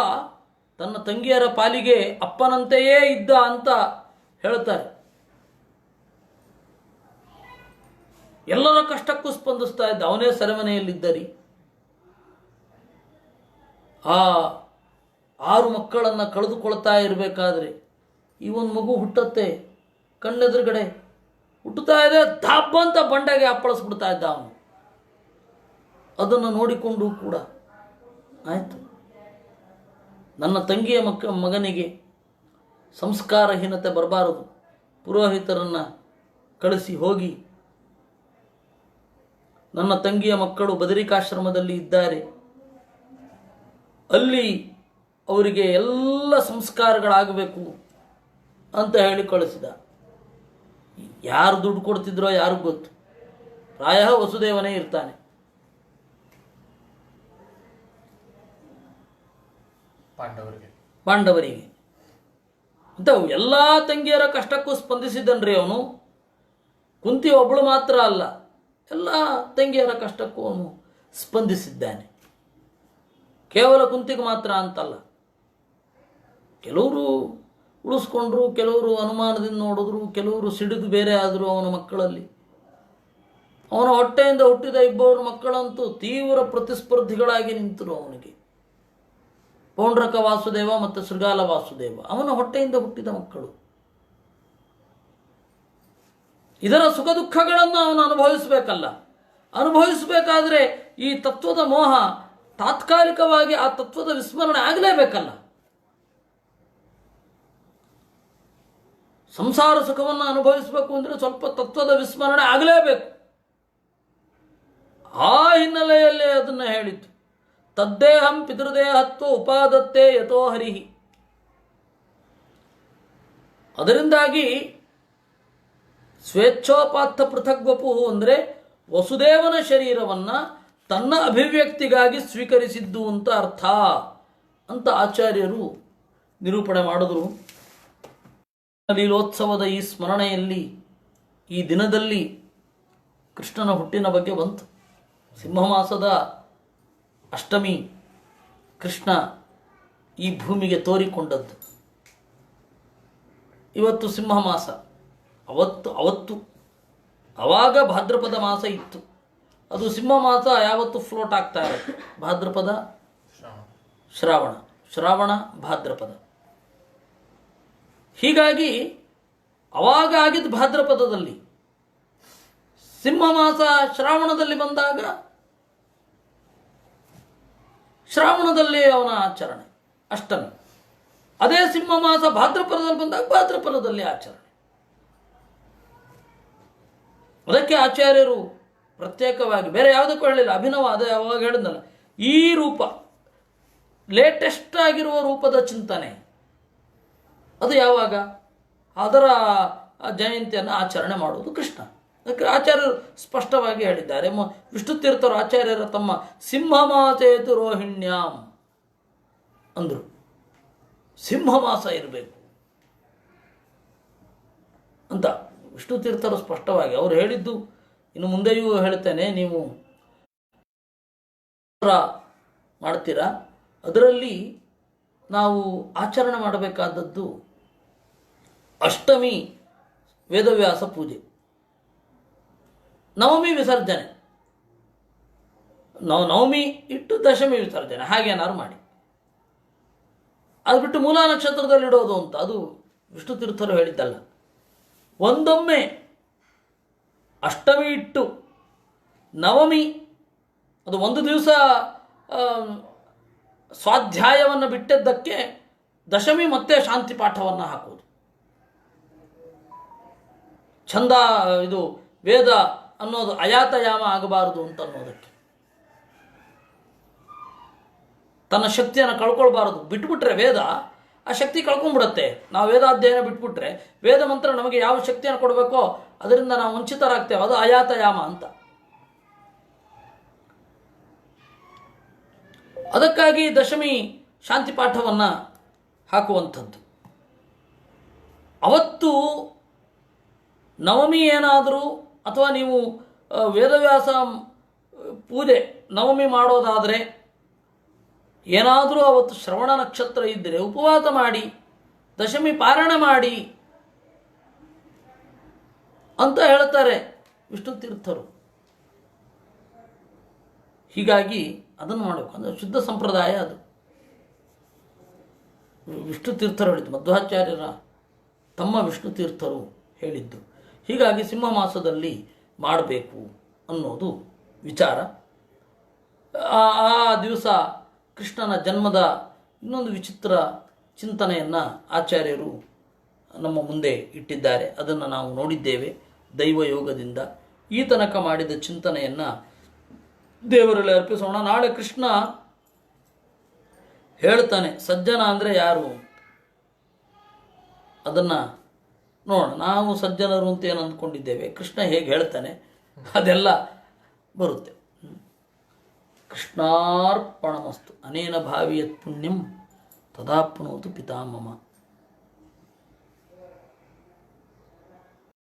ತನ್ನ ತಂಗಿಯರ ಪಾಲಿಗೆ ಅಪ್ಪನಂತೆಯೇ ಇದ್ದ ಅಂತ ಹೇಳ್ತಾರೆ. ಎಲ್ಲರ ಕಷ್ಟಕ್ಕೂ ಸ್ಪಂದಿಸ್ತಾ ಇದ್ದ. ಅವನೇ ಸೆರೆಮನೆಯಲ್ಲಿದ್ದರಿ. ಆ 6 ಮಕ್ಕಳನ್ನು ಕಳೆದುಕೊಳ್ತಾ ಇರಬೇಕಾದ್ರೆ ಈ ಒಂದು ಮಗು ಹುಟ್ಟತ್ತೆ, ಕಣ್ಣೆದುರುಗಡೆ ಹುಟ್ಟುತ್ತಾ ಇದೆ, ದಾಬ್ಬ ಅಂತ ಬಂಡೆಗೆ ಅಪ್ಪಳಿಸ್ಬಿಡ್ತಾ ಇದ್ದ ಅವನು. ಅದನ್ನು ನೋಡಿಕೊಂಡು ಕೂಡ ಆಯಿತು, ನನ್ನ ತಂಗಿಯ ಮಗನಿಗೆ ಸಂಸ್ಕಾರಹೀನತೆ ಬರಬಾರದು, ಪುರೋಹಿತರನ್ನು ಕಳಿಸಿ ಹೋಗಿ ನನ್ನ ತಂಗಿಯ ಮಕ್ಕಳು ಬದರಿಕಾಶ್ರಮದಲ್ಲಿ ಇದ್ದಾರೆ, ಅಲ್ಲಿ ಅವರಿಗೆ ಎಲ್ಲ ಸಂಸ್ಕಾರಗಳಾಗಬೇಕು ಅಂತ ಹೇಳಿ ಕಳಿಸಿದ. ಯಾರು ದುಡ್ಡು ಕೊಡ್ತಿದ್ರೋ ಯಾರಿಗೂ ಗೊತ್ತು. ಪ್ರಾಯ ವಸುದೇವನೇ ಇರ್ತಾನೆ. ಪಾಂಡವರಿಗೆ ಅಂತ ಎಲ್ಲ ತಂಗಿಯರ ಕಷ್ಟಕ್ಕೂ ಸ್ಪಂದಿಸಿದನ್ರಿ ಅವನು. ಕುಂತಿ ಒಬ್ಬಳು ಮಾತ್ರ ಅಲ್ಲ, ಎಲ್ಲ ತಂಗಿಯರ ಕಷ್ಟಕ್ಕೂ ಅವನು ಸ್ಪಂದಿಸಿದ್ದಾನೆ. ಕೇವಲ ಕುಂತಿಗೆ ಮಾತ್ರ ಅಂತಲ್ಲ. ಕೆಲವರು ಉಳಿಸ್ಕೊಂಡ್ರು, ಕೆಲವರು ಅನುಮಾನದಿಂದ ನೋಡಿದ್ರು, ಕೆಲವರು ಸಿಡಿದು ಬೇರೆ ಆದರು. ಅವನ ಮಕ್ಕಳಲ್ಲಿ, ಅವನ ಹೊಟ್ಟೆಯಿಂದ ಹುಟ್ಟಿದ ಇಬ್ಬರು ಮಕ್ಕಳಂತೂ ತೀವ್ರ ಪ್ರತಿಸ್ಪರ್ಧಿಗಳಾಗಿ ನಿಂತರು ಅವನಿಗೆ. ಪೌಂಡ್ರಕ ವಾಸುದೇವ ಮತ್ತು ಶೃಗಾಲ ವಾಸುದೇವ ಅವನ ಹೊಟ್ಟೆಯಿಂದ ಹುಟ್ಟಿದ ಮಕ್ಕಳು. ಇದರ ಸುಖ ದುಃಖಗಳನ್ನು ಅವನು ಅನುಭವಿಸಬೇಕಲ್ಲ. ಅನುಭವಿಸಬೇಕಾದ್ರೆ ಈ ತತ್ವದ ಮೋಹ ತಾತ್ಕಾಲಿಕವಾಗಿ ಆ ತತ್ವದ ವಿಸ್ಮರಣೆ ಆಗಲೇಬೇಕಲ್ಲ. ಸಂಸಾರ ಸುಖವನ್ನು ಅನುಭವಿಸಬೇಕು ಅಂದರೆ ಸ್ವಲ್ಪ ತತ್ವದ ವಿಸ್ಮರಣೆ ಆಗಲೇಬೇಕು. ಆ ಹಿನ್ನೆಲೆಯಲ್ಲೇ ಅದನ್ನು ಹೇಳಿತ್ತು. ತದ್ದೇಹಂ ಪಿತೃದೇಹತ್ವ ಉಪಾದತ್ತೆ ಯಥೋ ಹರಿಹಿ. ಅದರಿಂದಾಗಿ ಸ್ವೇಚ್ಛೋಪಾತ್ತ ಪೃಥಗ್ವಪು ಅಂದರೆ ವಸುದೇವನ ಶರೀರವನ್ನು ತನ್ನ ಅಭಿವ್ಯಕ್ತಿಗಾಗಿ ಸ್ವೀಕರಿಸಿದ್ದು ಅಂತ ಅರ್ಥ ಅಂತ ಆಚಾರ್ಯರು ನಿರೂಪಣೆ ಮಾಡಿದ್ರು. ಲೀಲೋತ್ಸವದ ಈ ಸ್ಮರಣೆಯಲ್ಲಿ, ಈ ದಿನದಲ್ಲಿ ಕೃಷ್ಣನ ಹುಟ್ಟಿನ ಬಗ್ಗೆ ಬಂತು. ಸಿಂಹಮಾಸದ ಅಷ್ಟಮಿ ಕೃಷ್ಣ ಈ ಭೂಮಿಗೆ ತೋರಿಕೊಂಡದ್ದು. ಇವತ್ತು ಸಿಂಹಮಾಸ, ಅವತ್ತು ಆವಾಗ ಭಾದ್ರಪದ ಮಾಸ ಇತ್ತು. ಅದು ಸಿಂಹಮಾಸ ಯಾವತ್ತು ಫ್ಲೋಟ್ ಆಗ್ತಾ ಇರುತ್ತೆ. ಭಾದ್ರಪದ, ಶ್ರಾವಣ ಭಾದ್ರಪದ. ಹೀಗಾಗಿ ಅವಾಗ ಆಗಿದ್ದು ಭಾದ್ರಪದದಲ್ಲಿ. ಸಿಂಹ ಮಾಸ ಶ್ರಾವಣದಲ್ಲಿ ಬಂದಾಗ ಶ್ರಾವಣದಲ್ಲಿ ಅವನ ಆಚರಣೆ ಅಷ್ಟಮಿ. ಅದೇ ಸಿಂಹ ಮಾಸ ಭಾದ್ರಪದದಲ್ಲಿ ಬಂದಾಗ ಭಾದ್ರಪದದಲ್ಲಿ ಆಚರಣೆ. ಅದಕ್ಕೆ ಆಚಾರ್ಯರು ಪ್ರತ್ಯೇಕವಾಗಿ ಬೇರೆ ಯಾವುದಕ್ಕೂ ಹೇಳಿಲ್ಲ, ಅಭಿನವ. ಅದೇ ಅವಾಗ ಹೇಳಿದ್ನಲ್ಲ, ಈ ರೂಪ ಲೇಟೆಸ್ಟ್ ಆಗಿರುವ ರೂಪದ ಚಿಂತನೆ ಅದು ಯಾವಾಗ? ಅದರ ಜಯಂತಿಯನ್ನು ಆಚರಣೆ ಮಾಡುವುದು ಕೃಷ್ಣ. ಅದಕ್ಕೆ ಆಚಾರ್ಯರು ಸ್ಪಷ್ಟವಾಗಿ ಹೇಳಿದ್ದಾರೆ. ವಿಷ್ಣು ತೀರ್ಥರು ಆಚಾರ್ಯರ ತಮ್ಮ ಸಿಂಹಮಾಸೇತು ರೋಹಿಣ್ಯಾಂ ಅಂದರು. ಸಿಂಹಮಾಸ ಇರಬೇಕು ಅಂತ ವಿಷ್ಣು ತೀರ್ಥರು ಸ್ಪಷ್ಟವಾಗಿ ಅವರು ಹೇಳಿದ್ದು. ಇನ್ನು ಮುಂದೆಯೂ ಹೇಳ್ತೇನೆ, ನೀವು ಮಾಡ್ತೀರಾ, ಅದರಲ್ಲಿ ನಾವು ಆಚರಣೆ ಮಾಡಬೇಕಾದದ್ದು ಅಷ್ಟಮಿ ವೇದವ್ಯಾಸ ಪೂಜೆ, ನವಮಿ ವಿಸರ್ಜನೆ, ನವಮಿ ಇಟ್ಟು ದಶಮಿ ವಿಸರ್ಜನೆ, ಹಾಗೇನಾದ್ರು ಮಾಡಿ. ಅದು ಬಿಟ್ಟು ಮೂಲ ನಕ್ಷತ್ರದಲ್ಲಿಡೋದು ಅಂತ ಅದು ವಿಷ್ಣು ತೀರ್ಥರು ಹೇಳಿದ್ದಲ್ಲ. ಒಂದೊಮ್ಮೆ ಅಷ್ಟಮಿ ಇಟ್ಟು ನವಮಿ ಅದು ಒಂದು ದಿವಸ ಸ್ವಾಧ್ಯಾಯವನ್ನು ಬಿಟ್ಟಿದ್ದಕ್ಕೆ ದಶಮಿ ಮತ್ತೆ ಶಾಂತಿ ಪಾಠವನ್ನು ಹಾಕುವುದು. ಛಂದ ಇದು ವೇದ ಅನ್ನೋದು ಅಯಾತಯಾಮ ಆಗಬಾರದು ಅಂತ ಅನ್ನೋದಕ್ಕೆ, ತನ್ನ ಶಕ್ತಿಯನ್ನು ಕಳ್ಕೊಳ್ಬಾರದು. ಬಿಟ್ಬಿಟ್ರೆ ವೇದ ಆ ಶಕ್ತಿ ಕಳ್ಕೊಂಡ್ಬಿಡುತ್ತೆ. ನಾವು ವೇದಾಧ್ಯಯನ ಬಿಟ್ಬಿಟ್ರೆ ವೇದ ಮಂತ್ರ ನಮಗೆ ಯಾವ ಶಕ್ತಿಯನ್ನು ಕೊಡಬೇಕೋ ಅದರಿಂದ ನಾವು ವಂಚಿತರಾಗ್ತೇವೆ. ಅದು ಅಯಾತಯಾಮ ಅಂತ. ಅದಕ್ಕಾಗಿ ದಶಮಿ ಶಾಂತಿ ಪಾಠವನ್ನು ಹಾಕುವಂಥದ್ದು. ಅವತ್ತು ನವಮಿ ಏನಾದರೂ ಅಥವಾ ನೀವು ವೇದವ್ಯಾಸ ಪೂಜೆ ನವಮಿ ಮಾಡೋದಾದರೆ ಏನಾದರೂ ಅವತ್ತು ಶ್ರವಣ ನಕ್ಷತ್ರ ಇದ್ದರೆ ಉಪವಾಸ ಮಾಡಿ ದಶಮಿ ಪಾರಾಯಣ ಮಾಡಿ ಅಂತ ಹೇಳ್ತಾರೆ ವಿಷ್ಣು ತೀರ್ಥರು. ಹೀಗಾಗಿ ಅದನ್ನು ಮಾಡಬೇಕು. ಅಂದರೆ ಶುದ್ಧ ಸಂಪ್ರದಾಯ ಅದು. ವಿಷ್ಣು ತೀರ್ಥರು ಹೇಳಿದ್ದು, ಮಧ್ವಾಚಾರ್ಯರ ತಮ್ಮ ವಿಷ್ಣು ತೀರ್ಥರು ಹೇಳಿದ್ದು. ಹೀಗಾಗಿ ಸಿಂಹ ಮಾಸದಲ್ಲಿ ಮಾಡಬೇಕು ಅನ್ನೋದು ವಿಚಾರ. ಆ ದಿವಸ ಕೃಷ್ಣನ ಜನ್ಮದ ಇನ್ನೊಂದು ವಿಚಿತ್ರ ಚಿಂತನೆಯನ್ನು ಆಚಾರ್ಯರು ನಮ್ಮ ಮುಂದೆ ಇಟ್ಟಿದ್ದಾರೆ. ಅದನ್ನು ನಾವು ನೋಡಿದ್ದೇವೆ ದೈವಯೋಗದಿಂದ. ಈ ತನಕ ಮಾಡಿದ ಚಿಂತನೆಯನ್ನು ದೇವರಲ್ಲಿ ಅರ್ಪಿಸೋಣ. ನಾಳೆ ಕೃಷ್ಣ ಹೇಳ್ತಾನೆ ಸಜ್ಜನ ಅಂದರೆ ಯಾರು, ಅದನ್ನು ನೋಡೋಣ. ನಾವು ಸಜ್ಜನರು ಅಂತ ಏನು ಅಂದ್ಕೊಂಡಿದ್ದೇವೆ, ಕೃಷ್ಣ ಹೇಗೆ ಹೇಳ್ತಾನೆ ಅದೆಲ್ಲ ಬರುತ್ತೆ. ಕೃಷ್ಣಾರ್ಪಣಮಸ್ತು. ಅನೇನ ಭಾವಿಯತ್ ಪುಣ್ಯಂ ತದಾಪ್ನೋತು ಪಿತಾಮಮ.